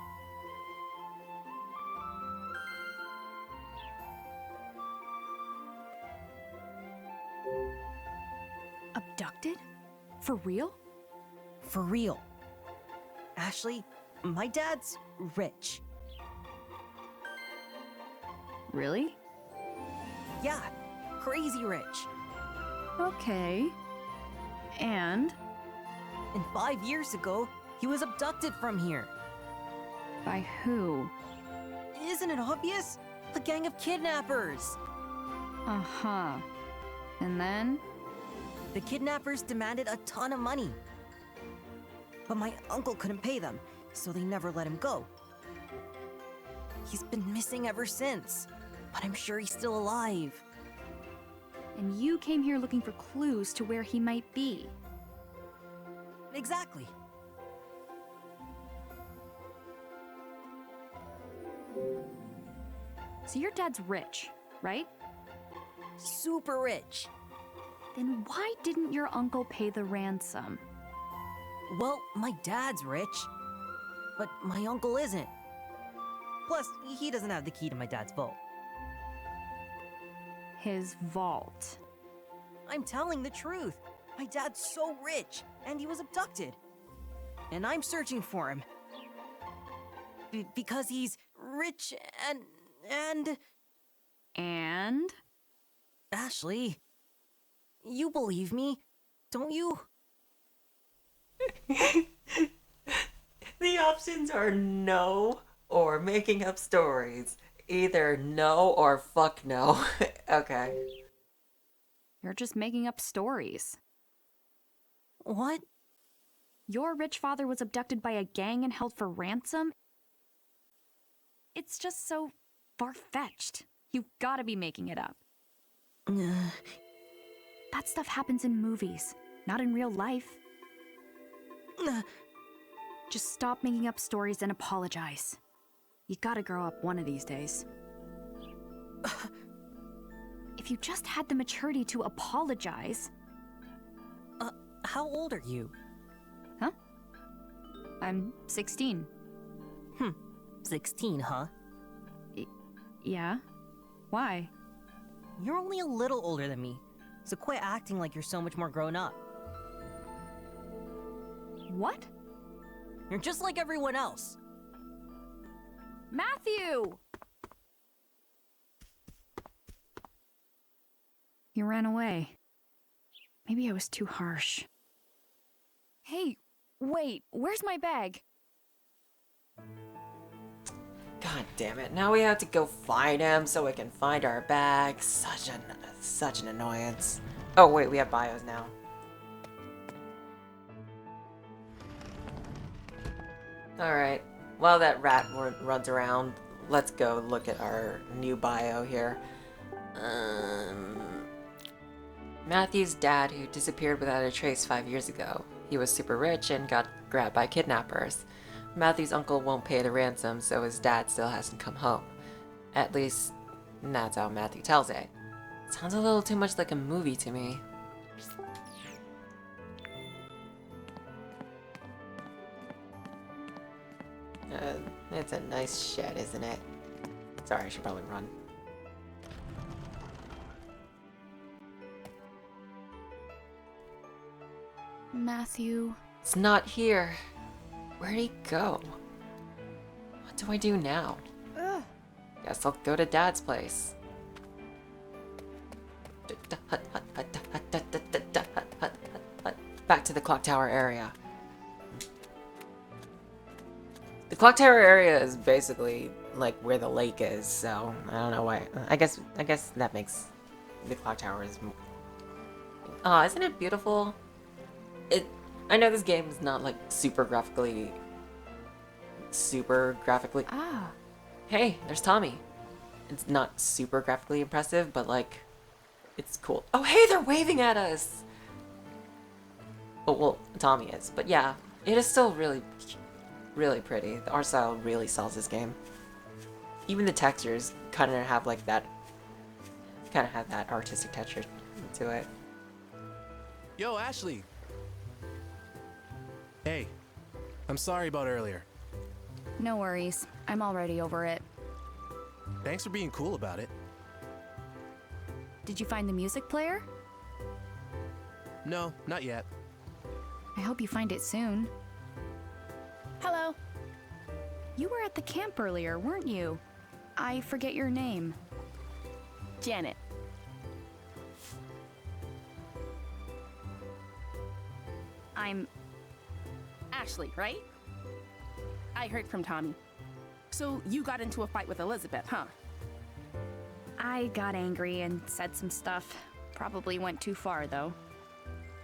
Abducted? For real? For real. Ashley, my dad's rich. Really? Yeah, crazy rich. Okay. And? 5 years ago, he was abducted from here. By who? Isn't it obvious? The gang of kidnappers. Uh-huh. And then? The kidnappers demanded a ton of money. But my uncle couldn't pay them, so they never let him go. He's been missing ever since, but I'm sure he's still alive. And you came here looking for clues to where he might be. Exactly. So your dad's rich, right? Super rich. Then why didn't your uncle pay the ransom? Well, my dad's rich, but my uncle isn't. Plus, he doesn't have the key to my dad's vault. His vault. I'm telling the truth. My dad's so rich, and he was abducted. And I'm searching for him. Because he's rich and... And? Ashley, you believe me, don't you? The options are no or making up stories. Either no or fuck no. Okay. You're just making up stories. What? Your rich father was abducted by a gang and held for ransom? It's just so far-fetched. You've gotta be making it up. That stuff happens in movies, not in real life. Just stop making up stories and apologize. You gotta grow up one of these days. If you just had the maturity to apologize... How old are you? Huh? I'm 16. 16, huh? Yeah? Why? You're only a little older than me, so quit acting like you're so much more grown up. What? You're just like everyone else. Matthew! You ran away. Maybe I was too harsh. Hey, wait, where's my bag? God damn it. Now we have to go find him so we can find our bag. Such an annoyance. Oh wait, we have bios now. Alright. While that rat runs around, let's go look at our new bio here. Matthew's dad, who disappeared without a trace 5 years ago. He was super rich and got grabbed by kidnappers. Matthew's uncle won't pay the ransom, so his dad still hasn't come home. At least, that's how Matthew tells it. Sounds a little too much like a movie to me. It's a nice shed, isn't it? Sorry, I should probably run. Matthew... It's not here. Where'd he go? What do I do now? Guess I'll go to Dad's place. Back to the clock tower area. The clock tower area is basically like where the lake is, so I don't know why. I guess that makes the clock tower is. Isn't it beautiful? I know this game is not like super graphically. Ah. Hey, there's Tommy. It's not super graphically impressive, but like, it's cool. Oh, hey, they're waving at us! Oh, well, Tommy is, but yeah, it is still really, really pretty. The art style really sells this game. Even the textures kind of have like that, artistic texture to it. Yo, Ashley! Hey, I'm sorry about earlier. No worries. I'm already over it. Thanks for being cool about it. Did you find the music player? No, not yet. I hope you find it soon. Hello. You were at the camp earlier, weren't you? I forget your name. Janet. I'm Ashley, right? I heard from Tommy. So you got into a fight with Elizabeth, huh? I got angry and said some stuff. Probably went too far, though.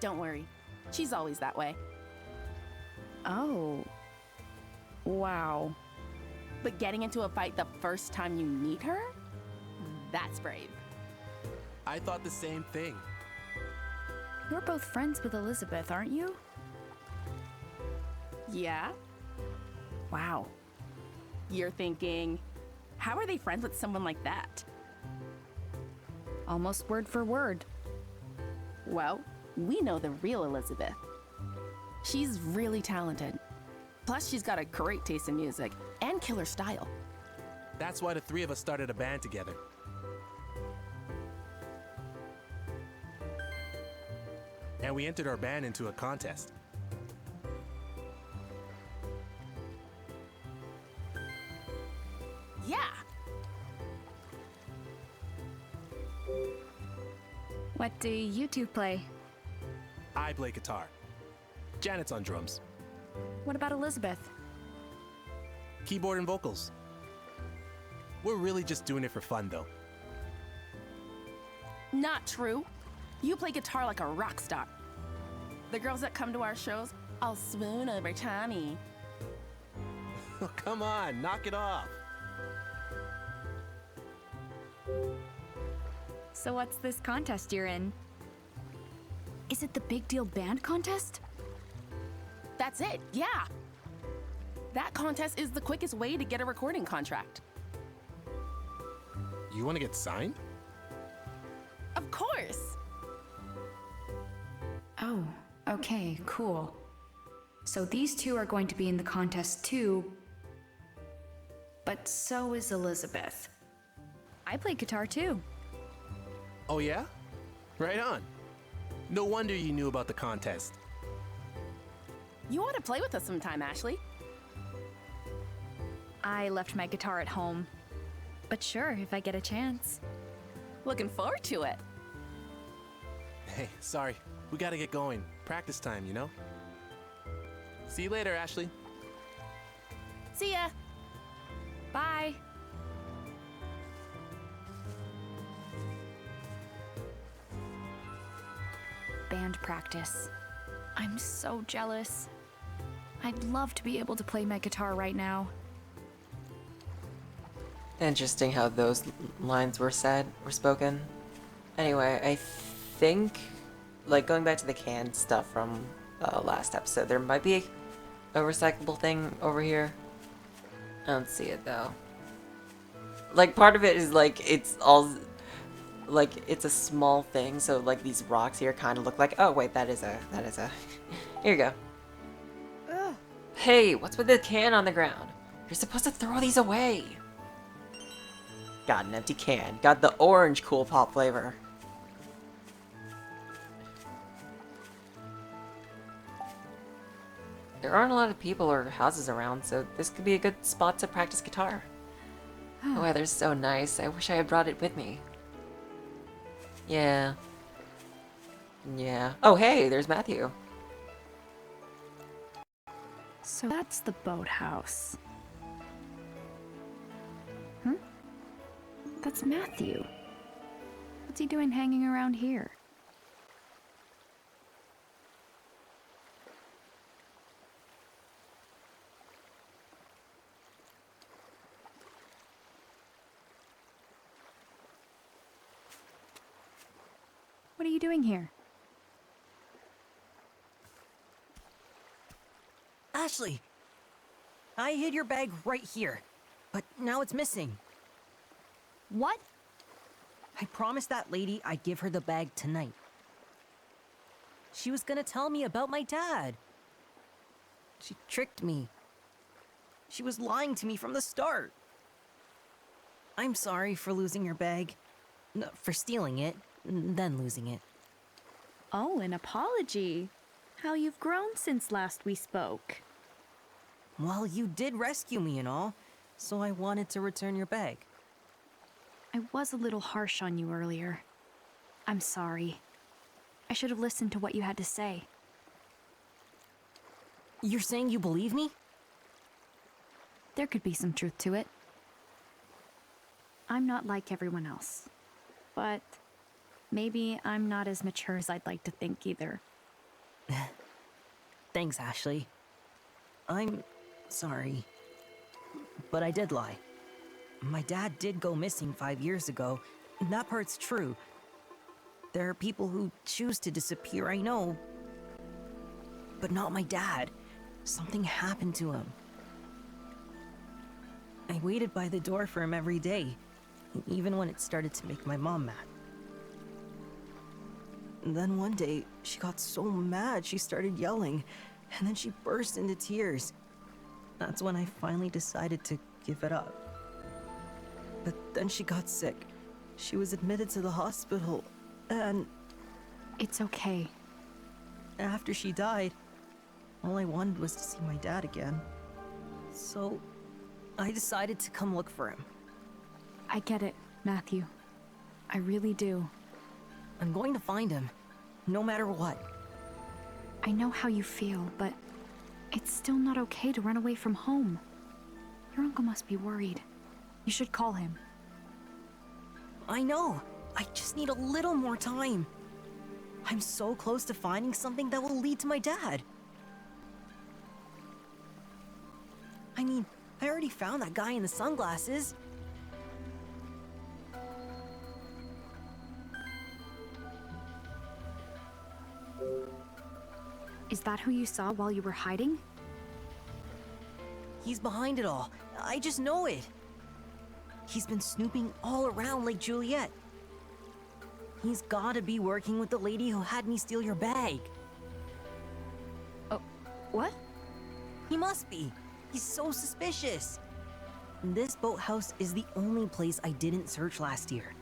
Don't worry. She's always that way. Oh. Wow. But getting into a fight the first time you meet her? That's brave. I thought the same thing. You're both friends with Elizabeth, aren't you? Yeah? Wow. You're thinking, how are they friends with someone like that? Almost word for word. Well, we know the real Elizabeth. She's really talented. Plus, she's got a great taste in music and killer style. That's why the three of us started a band together. And we entered our band into a contest. Yeah! What do you two play? I play guitar. Janet's on drums. What about Elizabeth? Keyboard and vocals. We're really just doing it for fun, though. Not true. You play guitar like a rock star. The girls that come to our shows all swoon over Tommy. Oh, come on, knock it off. So what's this contest you're in? Is it the Big Deal Band Contest? That's it, yeah! That contest is the quickest way to get a recording contract. You want to get signed? Of course! Oh, okay, cool. So these two are going to be in the contest too, but so is Elizabeth. I play guitar too. Oh, yeah? Right on. No wonder you knew about the contest. You ought to play with us sometime, Ashley. I left my guitar at home, but sure, if I get a chance. Looking forward to it. Hey, sorry. We gotta get going. Practice time, you know? See you later, Ashley. See ya! Bye! Band practice. I'm so jealous. I'd love to be able to play my guitar right now. Interesting how those lines were spoken. Anyway, I think, like, going back to the canned stuff from last episode, there might be a recyclable thing over here. I don't see it, though. Like, part of it is, like, it's all, like, it's a small thing, so, like, these rocks here kind of look like, oh, wait, that is a, here you go. Ugh. Hey, what's with the can on the ground? You're supposed to throw these away. Got an empty can. Got the orange cool pop flavor. There aren't a lot of people or houses around, so this could be a good spot to practice guitar. The weather's so nice. I wish I had brought it with me. Yeah. Yeah. Oh, hey, there's Matthew. So that's the boathouse. Hmm? That's Matthew. What's he doing hanging around here? What are you doing here? Ashley! I hid your bag right here, but now it's missing. What? I promised that lady I'd give her the bag tonight. She was gonna tell me about my dad. She tricked me. She was lying to me from the start. I'm sorry for losing your bag. No, for stealing it, then losing it. Oh, an apology. How you've grown since last we spoke. Well, you did rescue me and all, so I wanted to return your bag. I was a little harsh on you earlier. I'm sorry. I should have listened to what you had to say. You're saying you believe me? There could be some truth to it. I'm not like everyone else. But maybe I'm not as mature as I'd like to think either. Thanks, Ashley. I'm sorry. But I did lie. My dad did go missing 5 years ago. That part's true. There are people who choose to disappear, I know. But not my dad. Something happened to him. I waited by the door for him every day, even when it started to make my mom mad. And then one day, she got so mad she started yelling, and then she burst into tears. That's when I finally decided to give it up. But then she got sick. She was admitted to the hospital, and It's okay. after she died, all I wanted was to see my dad again. So, I decided to come look for him. I get it, Matthew. I really do. I'm going to find him, no matter what. I know how you feel, but it's still not okay to run away from home. Your uncle must be worried. You should call him. I know. I just need a little more time. I'm so close to finding something that will lead to my dad. I mean, I already found that guy in the sunglasses. Is that who you saw while you were hiding? He's behind it all. I just know it. He's been snooping all around Lake Juliet. He's gotta be working with the lady who had me steal your bag. Oh, what? He must be. He's so suspicious. This boathouse is the only place I didn't search last year.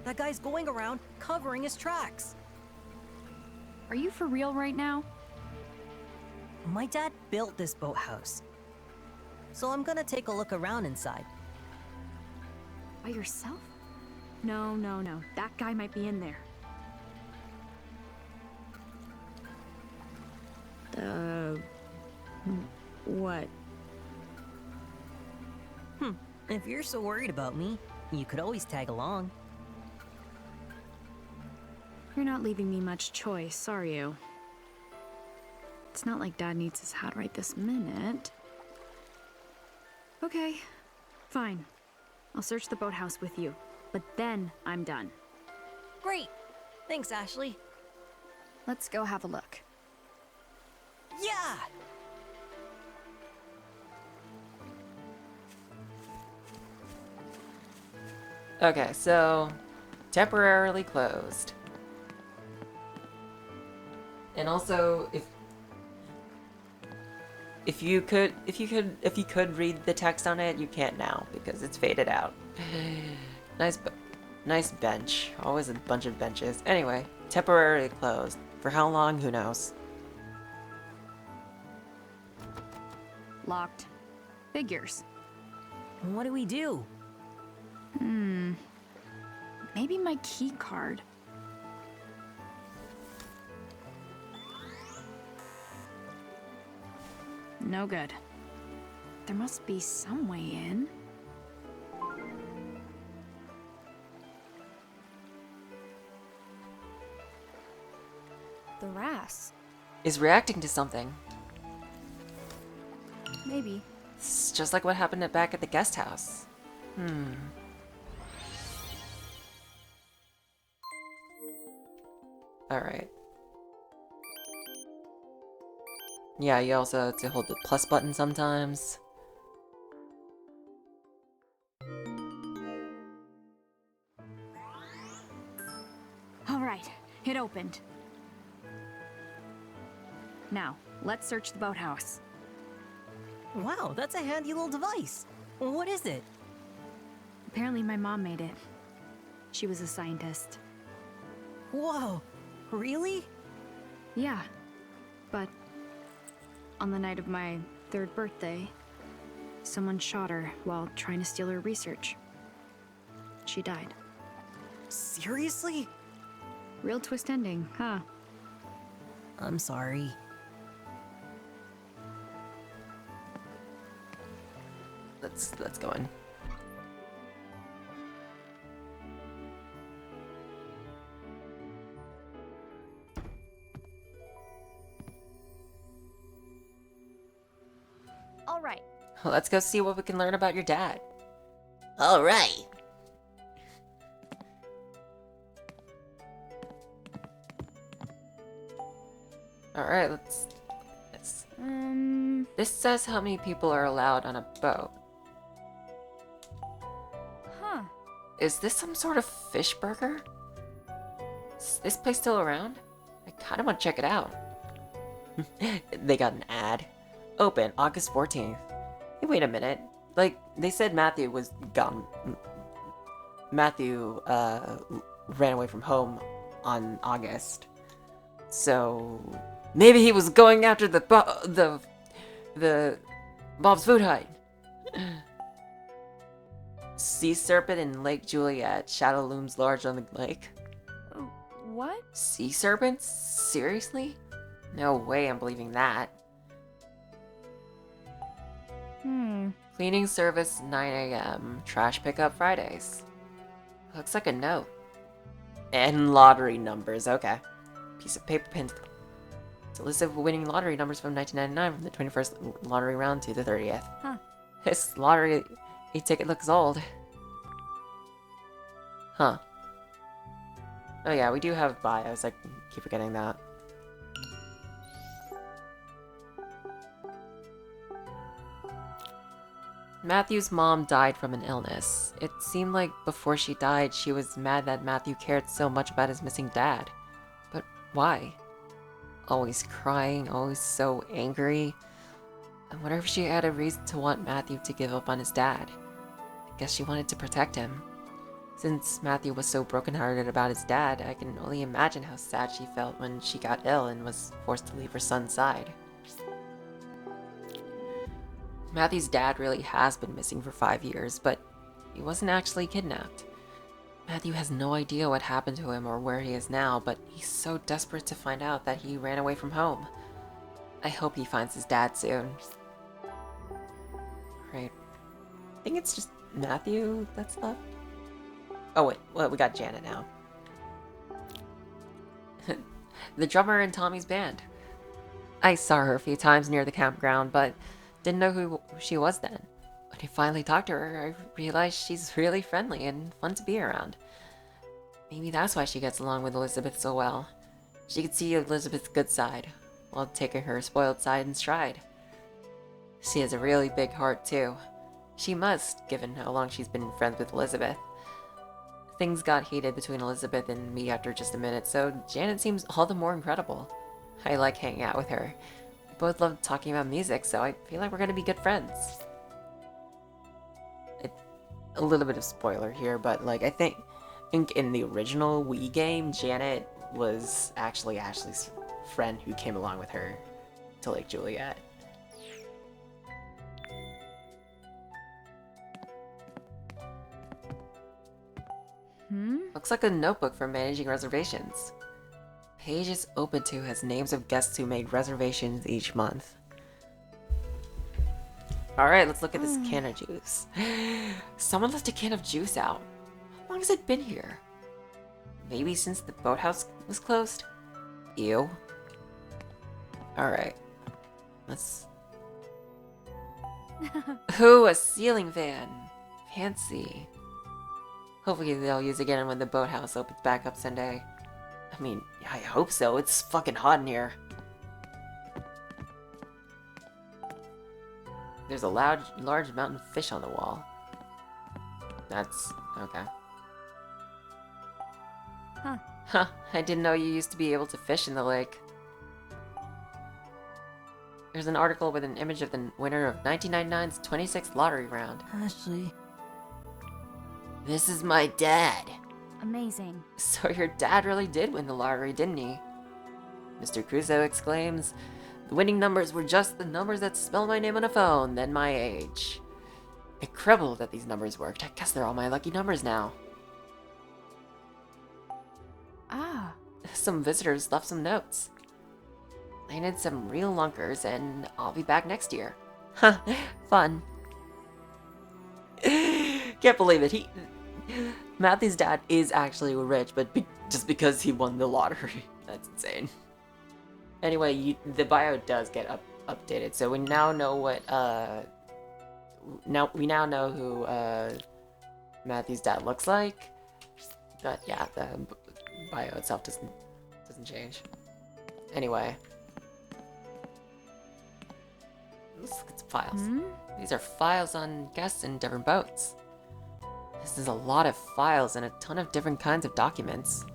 That guy's going around covering his tracks. Are you for real right now? My dad built this boathouse. So I'm gonna take a look around inside. By yourself? No. That guy might be in there. What? If you're so worried about me, you could always tag along. You're not leaving me much choice, are you? It's not like Dad needs his hat right this minute. Okay, fine. I'll search the boathouse with you, but then I'm done. Great! Thanks, Ashley. Let's go have a look. Yeah! Okay, so temporarily closed. And also, if you could read the text on it, you can't now because it's faded out. Nice bench. Always a bunch of benches. Anyway, temporarily closed. For how long? Who knows? Locked. Figures. What do we do? Maybe my key card. No good. There must be some way in. The RAS. Is reacting to something. Maybe. It's just like what happened back at the guest house. Alright. Yeah, you also have to hold the plus button sometimes. All right, it opened. Now, let's search the boathouse. Wow, that's a handy little device. What is it? Apparently my mom made it. She was a scientist. Whoa, really? Yeah, but on the night of my 3rd birthday, someone shot her while trying to steal her research. She died. Seriously? Real twist ending, huh? I'm sorry. Let's go in. All right. Let's go see what we can learn about your dad. All right. Alright, let's... This says how many people are allowed on a boat. Huh. Is this some sort of fish burger? Is this place still around? I kinda want to check it out. They got an ad. Open, August 14th. Hey, wait a minute. Like, they said Matthew was gone. Matthew, ran away from home on August. So... maybe he was going after the Bob's Food Hut. Sea serpent in Lake Juliet. Shadow looms large on the lake. What? Sea serpents? Seriously? No way I'm believing that. Cleaning service 9 a.m. Trash pickup Fridays. Looks like a note. And lottery numbers, okay. Piece of paper pinned. It's a list of winning lottery numbers from 1999 from the 21st lottery round to the 30th. Huh. This lottery ticket looks old. Huh. Oh yeah, we do have bios. I keep forgetting that. Matthew's mom died from an illness. It seemed like before she died, she was mad that Matthew cared so much about his missing dad. But why? Always crying, always so angry. I wonder if she had a reason to want Matthew to give up on his dad. I guess she wanted to protect him. Since Matthew was so brokenhearted about his dad, I can only imagine how sad she felt when she got ill and was forced to leave her son's side. Matthew's dad really has been missing for 5 years, but he wasn't actually kidnapped. Matthew has no idea what happened to him or where he is now, but he's so desperate to find out that he ran away from home. I hope he finds his dad soon. Right. I think it's just Matthew that's left. Oh wait, well, we got Janet now. The drummer in Tommy's band. I saw her a few times near the campground, but didn't know who she was then. When I finally talked to her, I realized she's really friendly and fun to be around. Maybe that's why she gets along with Elizabeth so well. She could see Elizabeth's good side, while taking her spoiled side in stride. She has a really big heart too. She must, given how long she's been friends with Elizabeth. Things got heated between Elizabeth and me after just a minute, so Janet seems all the more incredible. I like hanging out with her. We both love talking about music, so I feel like we're gonna be good friends. A little bit of spoiler here, but like I think in the original Wii game, Janet was actually Ashley's friend who came along with her to Lake Juliet. Looks like a notebook for managing reservations. Page is open to has names of guests who made reservations each month. Alright, let's look at this can of juice. Someone left a can of juice out. How long has it been here? Maybe since the boathouse was closed? Ew. Alright. Let's... Ooh, a ceiling fan. Fancy. Hopefully they'll use it again when the boathouse opens back up Sunday. I I mean, I hope so. It's fucking hot in here. There's a large mountain fish on the wall. That's... okay. Huh. Huh, I didn't know you used to be able to fish in the lake. There's an article with an image of the winner of 1999's 26th lottery round. Ashley. This is my dad. Amazing. So your dad really did win the lottery, didn't he? Mr. Crusoe exclaims, the winning numbers were just the numbers that spell my name on a phone, then my age. Incredible that these numbers worked. I guess they're all my lucky numbers now. Ah, Some visitors left some notes. Landed some real lunkers, and I'll be back next year. Huh, fun. Can't believe it. Matthew's dad is actually rich, but just because he won the lottery. That's insane. Anyway, the bio does get updated, so we now know what, we now know who, Matthew's dad looks like. But yeah, the bio itself doesn't change. Anyway. Let's look at some files. These are files on guests in different boats. This is a lot of files and a ton of different kinds of documents.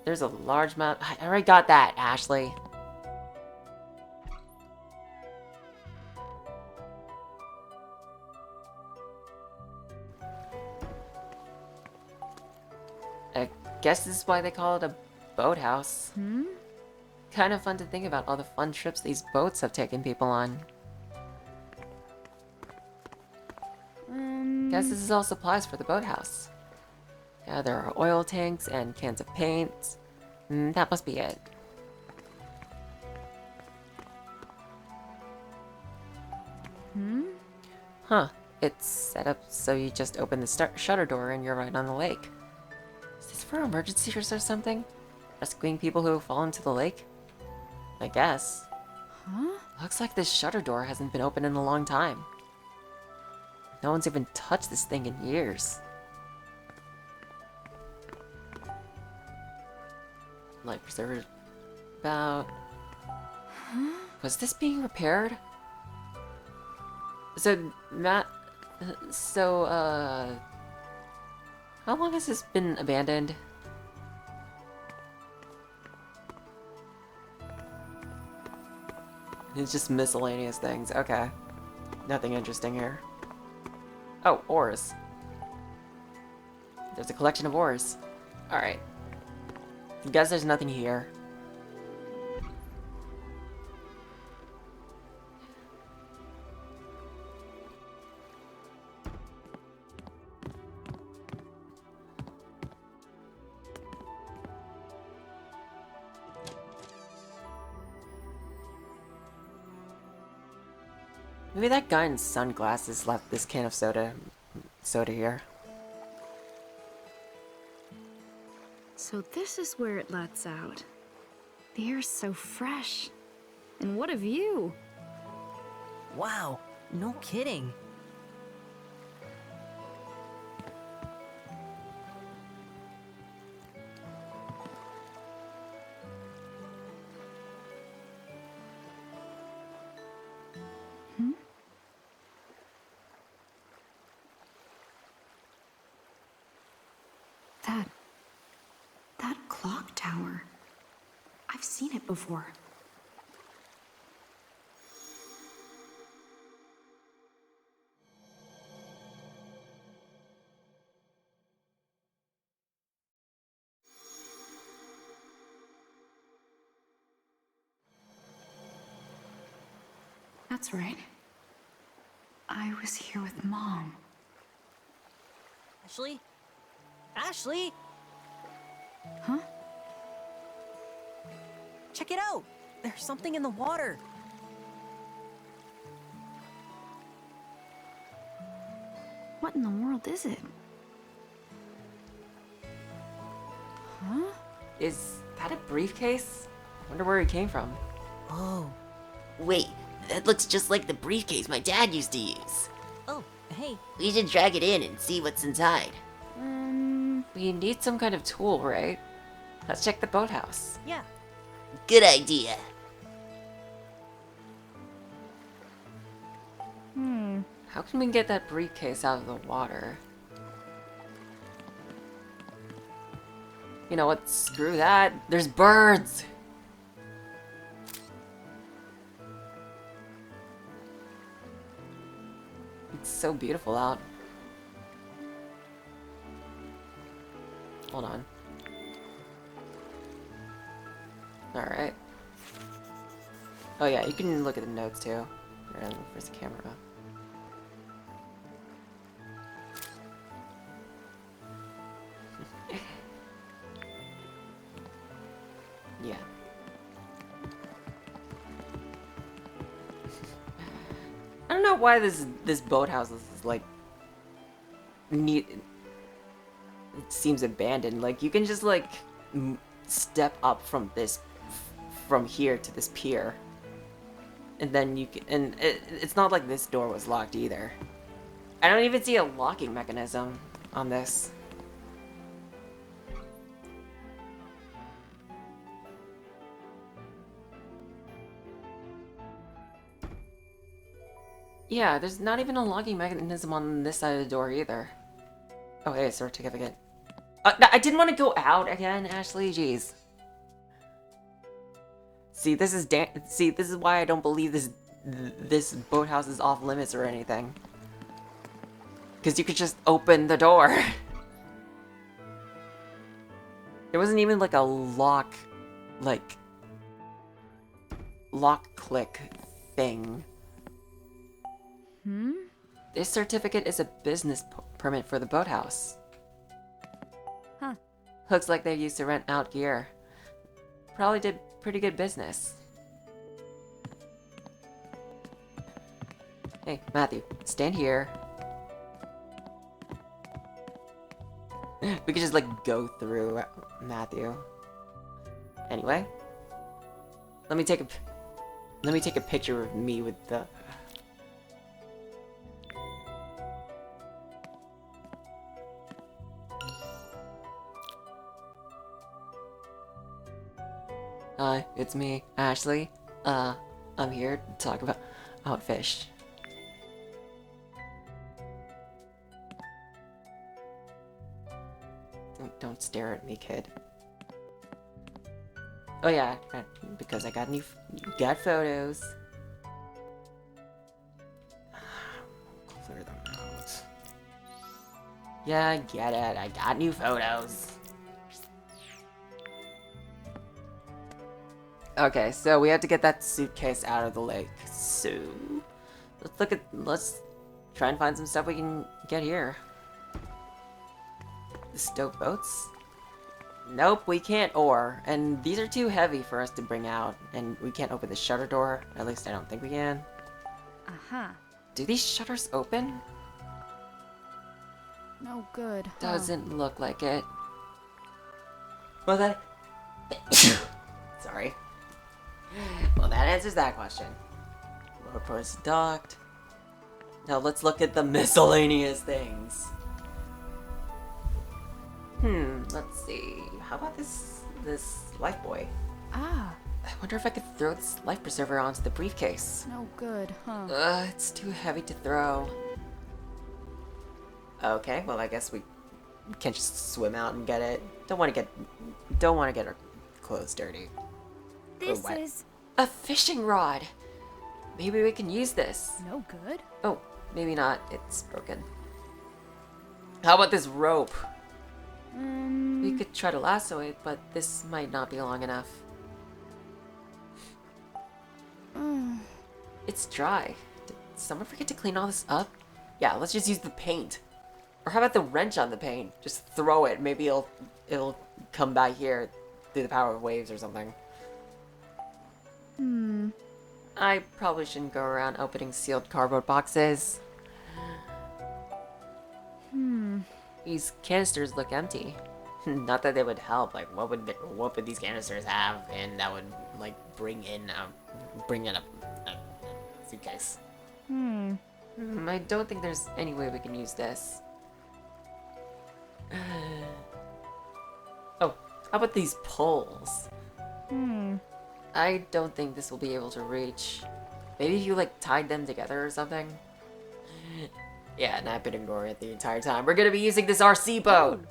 There's a large amount. I already got that, Ashley. I guess this is why they call it a boathouse. Kind of fun to think about all the fun trips these boats have taken people on. Guess this is all supplies for the boathouse. Yeah, there are oil tanks and cans of paint. That must be it. Huh. It's set up so you just open the shutter door and you're right on the lake. Is this for emergencies or something? Rescuing people who fall into the lake? I guess. Looks like this shutter door hasn't been open in a long time. No one's even touched this thing in years. Light preserver about... Was this being repaired? So, how long has this been abandoned? It's just miscellaneous things. Okay. Nothing interesting here. Oh, ores. There's a collection of ores. Alright. Guess there's nothing here. Maybe that guy in sunglasses left this can of soda here. so this is where it lets out. The air's so fresh. And what a view! Wow, no kidding. That clock tower. I've seen it before. That's right. I was here with Mom. Ashley? Ashley? Huh? Check it out! There's something in the water. What in the world is it? Huh? Is that a briefcase? I wonder where it came from. Oh. Wait, that looks just like the briefcase my dad used to use. Oh, Hey. We should drag it in and see what's inside. We need some kind of tool, right? Let's check the boathouse. Yeah. Good idea. How can we get that briefcase out of the water? You know what? Screw that. There's birds! It's so beautiful out. Hold on. Alright. Oh yeah, you can look at the notes too. Where's the camera? Yeah. I don't know why this boathouse is like neat. It seems abandoned. Like you can just like step up from here to this pier, and then you can. And it's not like this door was locked either. I don't even see a locking mechanism on this. Yeah, there's not even a locking mechanism on this side of the door either. Oh, hey, certificate. I didn't want to go out again, Ashley. Jeez. See, this is why I don't believe this boathouse is off limits or anything. Because you could just open the door. There wasn't even like a lock click thing. This certificate is a business permit for the boathouse. Huh. Looks like they used to rent out gear. Probably did pretty good business. Hey, Matthew, stand here. We could just like go through Matthew. Anyway, let me take a picture of me with the. Hi, it's me, Ashley. I'm here to talk about fish. Don't stare at me, kid. Oh yeah, because I got got photos. Clear them out. Yeah, I get it. I got new photos. Okay, so we have to get that suitcase out of the lake. So let's try and find some stuff we can get here. The stoke boats? Nope, we can't oar. And these are too heavy for us to bring out. And we can't open the shutter door. At least I don't think we can. Uh-huh. Do these shutters open? No good. Doesn't look like it. Well, that... Sorry. Well, that answers that question. Lower port's docked. Now let's look at the miscellaneous things. Let's see. How about this life buoy? Ah, I wonder if I could throw this life preserver onto the briefcase. no good, huh? It's too heavy to throw. Okay, well I guess we can't just swim out and get it. Don't want to get our clothes dirty. This is... A fishing rod! Maybe we can use this. No good? Oh, maybe not. It's broken. How about this rope? We could try to lasso it, but this might not be long enough. It's dry. Did someone forget to clean all this up? Yeah, let's just use the paint. Or how about the wrench on the paint? Just throw it. Maybe it'll come back here through the power of waves or something. I probably shouldn't go around opening sealed cardboard boxes. These canisters look empty. Not that they would help. Like, what would these canisters have? And that would like bring in a suitcase. I don't think there's any way we can use this. Oh, how about these poles? I don't think this will be able to reach. Maybe if you like tied them together or something. Yeah, and I've been ignoring it the entire time. We're gonna be using this RC boat.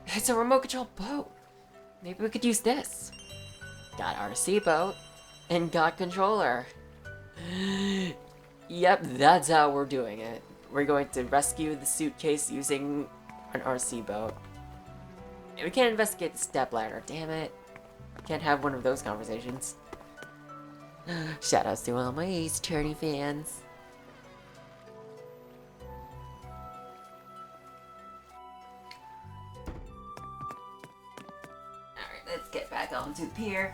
It's a remote control boat. Maybe we could use this. Got RC boat and got controller. Yep, that's how we're doing it. We're going to rescue the suitcase using an RC boat. We can't investigate the step ladder, damn it. Can't have one of those conversations. Shoutouts to all my Ace Attorney fans. Alright, let's get back onto the pier.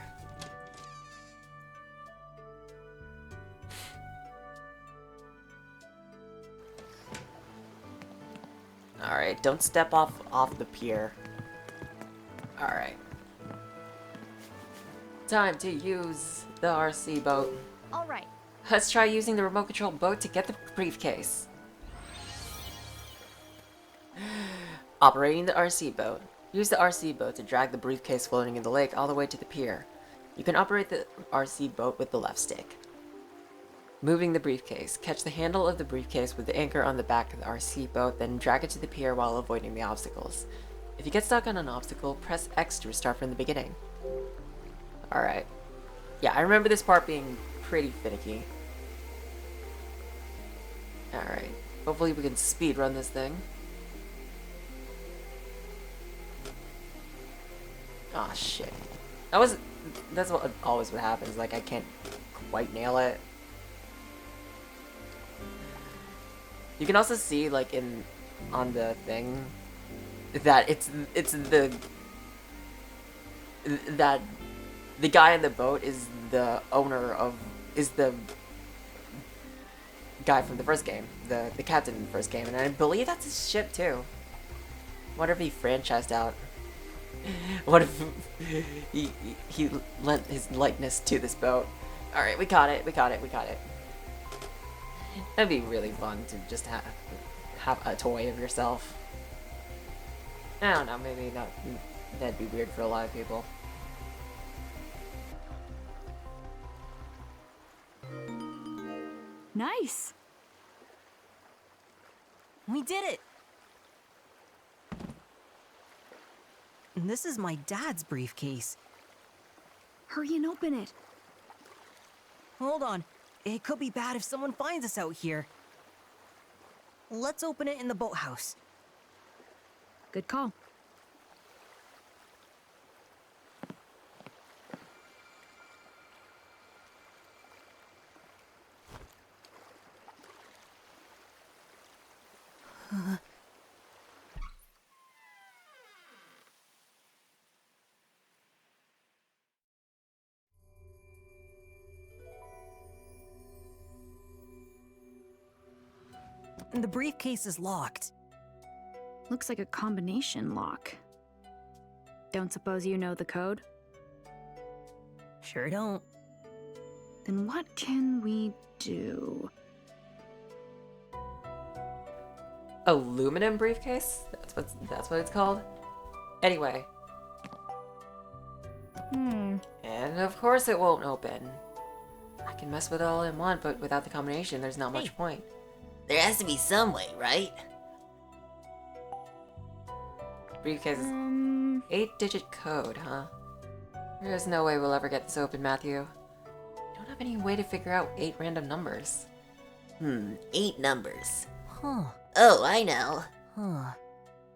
Alright, don't step off the pier. Alright. Time to use the RC boat. Alright. Let's try using the remote control boat to get the briefcase. Operating the RC boat. Use the RC boat to drag the briefcase floating in the lake all the way to the pier. You can operate the RC boat with the left stick. Moving the briefcase. Catch the handle of the briefcase with the anchor on the back of the RC boat, then drag it to the pier while avoiding the obstacles. If you get stuck on an obstacle, press X to restart from the beginning. Alright. Yeah, I remember this part being pretty finicky. Alright. Hopefully we can speedrun this thing. Aw, shit. That's what always what happens, like I can't quite nail it. You can also see, like, on the thing, that that the guy in the boat is the guy from the first game, the captain in the first game, and I believe that's his ship too. What if he franchised out? What if he lent his likeness to this boat? Alright, we caught it. That'd be really fun to just have a toy of yourself. I don't know, maybe not. That'd be weird for a lot of people. Nice. We did it! And this is my dad's briefcase. Hurry and open it. Hold on. It could be bad if someone finds us out here. Let's open it in the boathouse. Good call. The briefcase is locked. Looks like a combination lock. Don't suppose you know the code? Sure don't. Then what can we do? Aluminum briefcase? That's what it's called? Anyway. And of course it won't open. I can mess with it all in one, but without the combination, there's not much point. There has to be some way, right? Briefcase is 8-digit code, huh? There's no way we'll ever get this open, Matthew. I don't have any way to figure out 8 random numbers. 8 numbers. Huh. Oh, I know. Huh.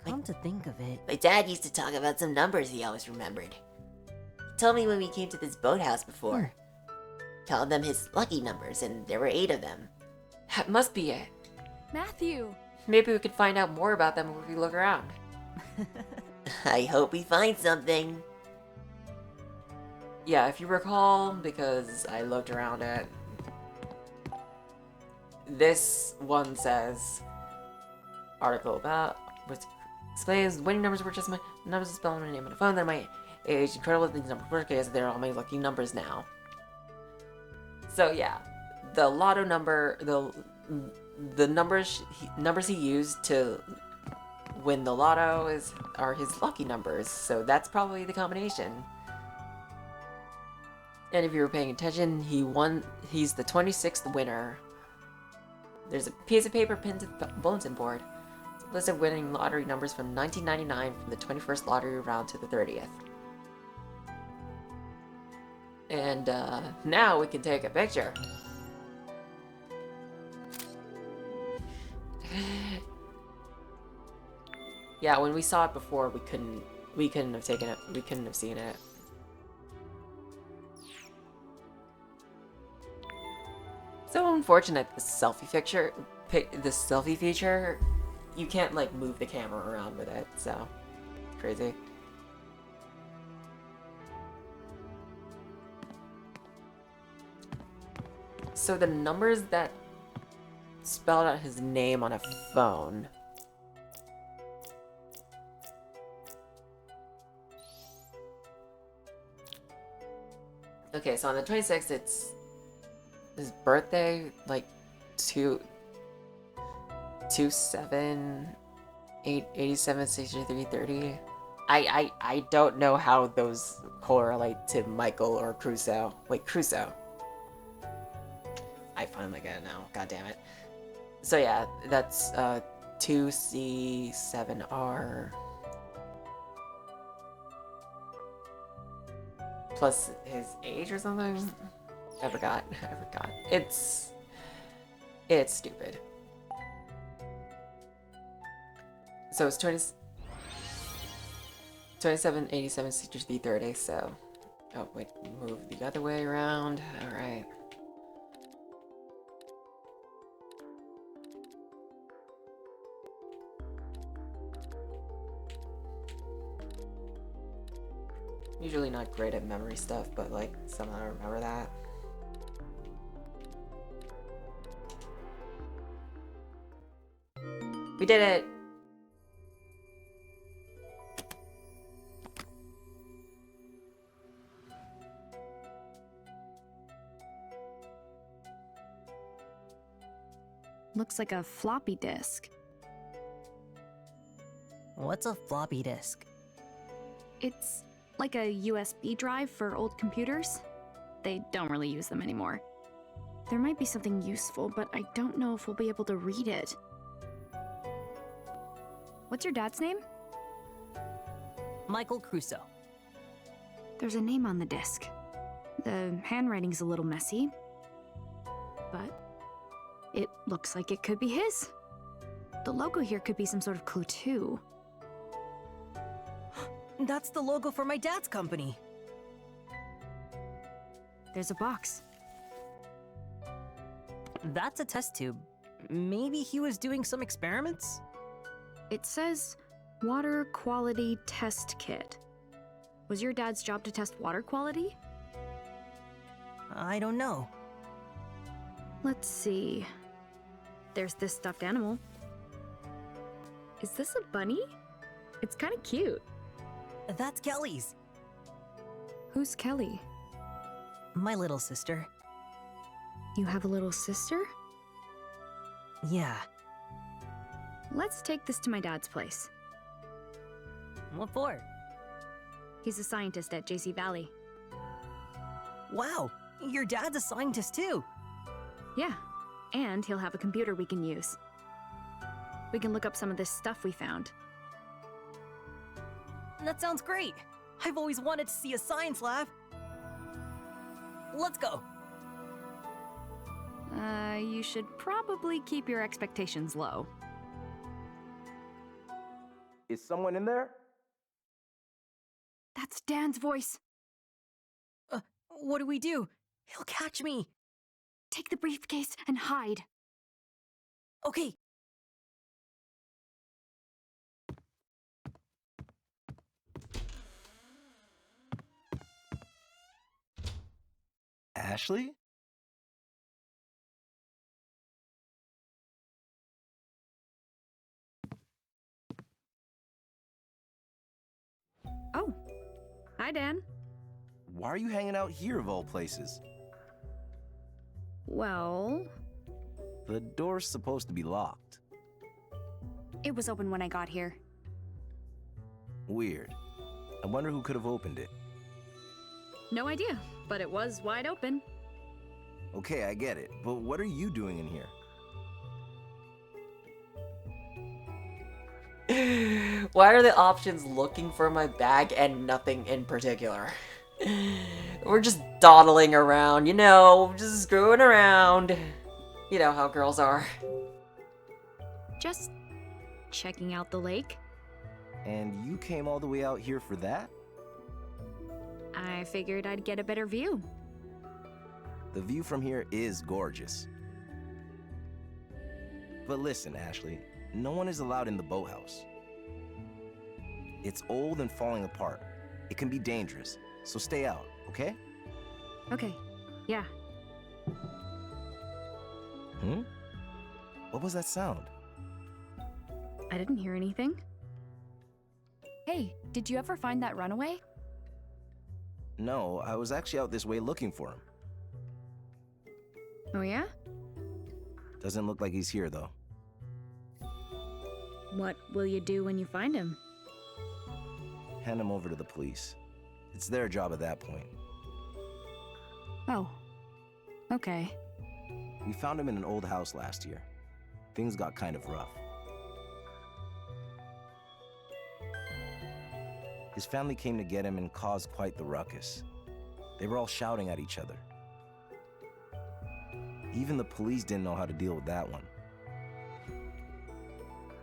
Come to think of it. My dad used to talk about some numbers he always remembered. He told me when we came to this boathouse before. Called them his lucky numbers, and there were 8 of them. That must be it. Matthew! Maybe we could find out more about them if we look around. I hope we find something. Yeah, if you recall, because I looked around it, this one says, article about, which explains winning numbers were just my numbers spelled my name on the phone, then my age, incredible these numbers were, because they're all my lucky numbers now. So yeah, the lotto number, the numbers he used to win the lotto are his lucky numbers, so that's probably the combination. And if you were paying attention, he's the 26th winner. There's a piece of paper pinned to the bulletin board. It's a list of winning lottery numbers from 1999 from the 21st lottery round to the 30th. And now we can take a picture. Yeah, when we saw it before, we couldn't have taken it. We couldn't have seen it. So unfortunate. The selfie feature, you can't like move the camera around with it. So it's crazy. So the numbers that spelled out his name on a phone. Okay, so on the 26th, it's his birthday, like 2/7/87/63/30. I don't know how those correlate to Michael or Crusoe. Wait, Crusoe. I finally get it now. God damn it. So yeah, that's 2C7R plus his age or something. I forgot. It's stupid. So it's 27/87/63/30. So, oh wait, move the other way around. All right. Usually not great at memory stuff, but like somehow I remember that. We did it! Looks like a floppy disk. What's a floppy disk? It's like a USB drive for old computers. They don't really use them anymore. There might be something useful, but I don't know if we'll be able to read it. What's your dad's name? Michael Crusoe. There's a name on the disc. The handwriting's a little messy, but it looks like it could be his. The logo here could be some sort of clue too. That's the logo for my dad's company. There's a box. That's a test tube. Maybe he was doing some experiments? It says water quality test kit. Was your dad's job to test water quality? I don't know. Let's see. There's this stuffed animal. Is this a bunny? It's kind of cute. That's Kelly's. Who's Kelly? My little sister. You have a little sister? Yeah. Let's take this to my dad's place. What for? He's a scientist at JC Valley. Wow, your dad's a scientist too. Yeah, and he'll have a computer we can use. We can look up some of this stuff we found. That sounds great. I've always wanted to see a science lab. Let's go. You should probably keep your expectations low. Is someone in there? That's Dan's voice. What do we do? He'll catch me. Take the briefcase and hide. Okay. Ashley? Oh, hi, Dan. Why are you hanging out here of all places? Well, The door's supposed to be locked. It was open when I got here. Weird. I wonder who could have opened it. No idea, but it was wide open. Okay, I get it, but what are you doing in here? Why are the options looking for my bag and nothing in particular? We're just dawdling around, just screwing around. You know how girls are. Just checking out the lake. And you came all the way out here for that? I figured I'd get a better view. The view from here is gorgeous. But listen, Ashley, no one is allowed in the boathouse. It's old and falling apart. It can be dangerous, so stay out, okay? Okay, yeah. What was that sound? I didn't hear anything. Hey, did you ever find that runaway? No, I was actually out this way looking for him. Oh yeah? Doesn't look like he's here, though. What will you do when you find him? Hand him over to the police. It's their job at that point. Oh, okay. We found him in an old house last year. Things got kind of rough. His family came to get him and caused quite the ruckus. They were all shouting at each other. Even the police didn't know how to deal with that one.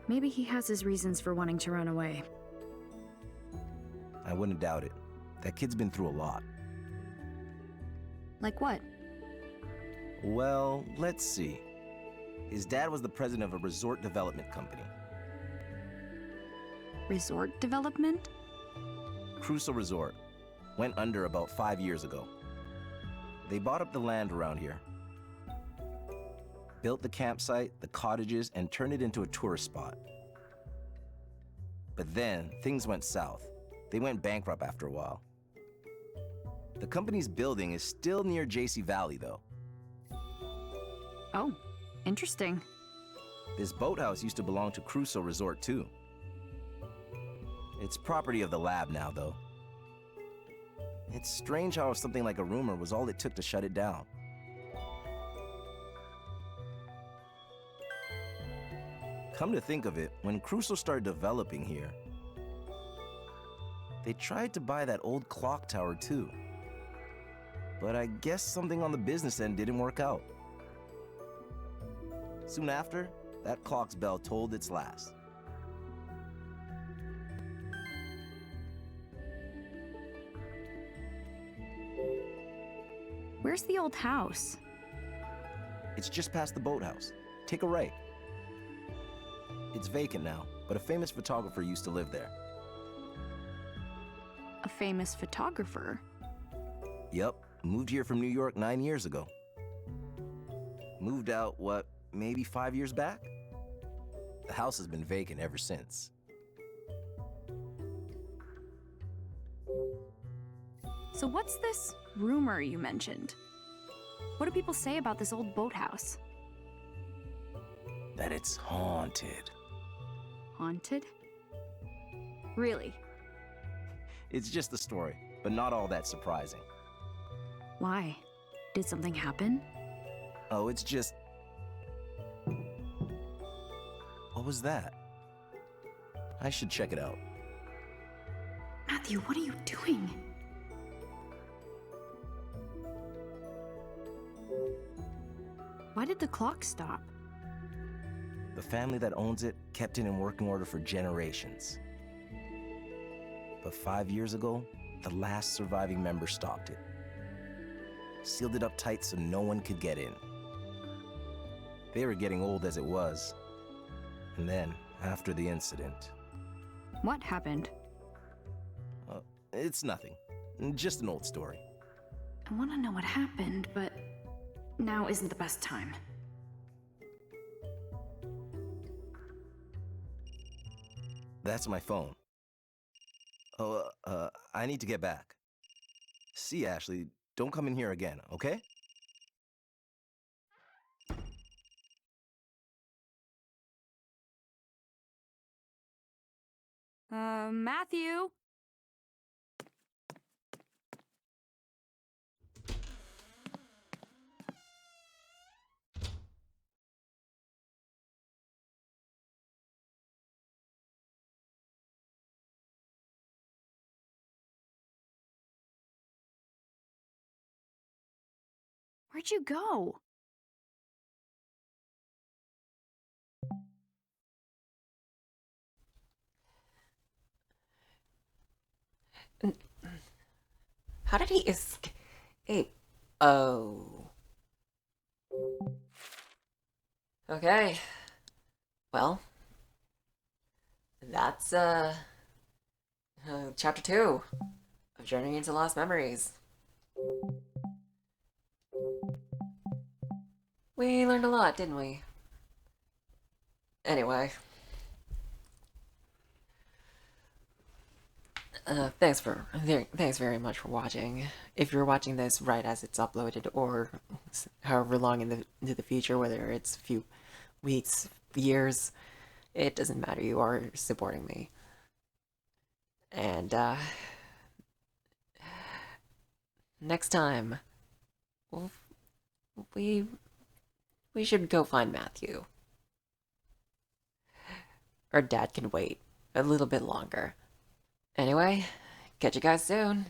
Maybe he has his reasons for wanting to run away. I wouldn't doubt it. That kid's been through a lot. Like what? Well, let's see. His dad was the president of a resort development company. Resort development? Crusoe Resort. Went under about 5 years ago. They bought up the land around here. Built the campsite, the cottages, and turned it into a tourist spot. But then, things went south. They went bankrupt after a while. The company's building is still near JC Valley, though. Oh, interesting. This boathouse used to belong to Crusoe Resort, too. It's property of the lab now, though. It's strange how something like a rumor was all it took to shut it down. Come to think of it, when Crusoe started developing here, they tried to buy that old clock tower too. But I guess something on the business end didn't work out. Soon after, that clock's bell tolled its last. Where's the old house? It's just past the boathouse. Take a right. It's vacant now, but a famous photographer used to live there. A famous photographer? Yep, moved here from New York 9 years ago. Moved out, maybe 5 years back? The house has been vacant ever since. So what's this rumor you mentioned? What do people say about this old boathouse? That it's haunted. Haunted? Really? It's just a story, but not all that surprising. Why? Did something happen? Oh, it's just... What was that? I should check it out. Matthew, what are you doing? Why did the clock stop? The family that owns it kept it in working order for generations. But 5 years ago, the last surviving member stopped it. Sealed it up tight so no one could get in. They were getting old as it was. And then, after the incident... What happened? It's nothing. Just an old story. I want to know what happened, but now isn't the best time. That's my phone. Oh, I need to get back. See, Ashley, don't come in here again, okay? Matthew? Where'd you go? How did he escape? Oh. Okay. Well, that's, chapter 2 of Journey into Lost Memories. We learned a lot, didn't we? Anyway. Thanks very much for watching. If you're watching this right as it's uploaded, or however long into the future, whether it's a few weeks, years, it doesn't matter. You are supporting me, and next time, we should go find Matthew. Our dad can wait a little bit longer. Anyway, catch you guys soon.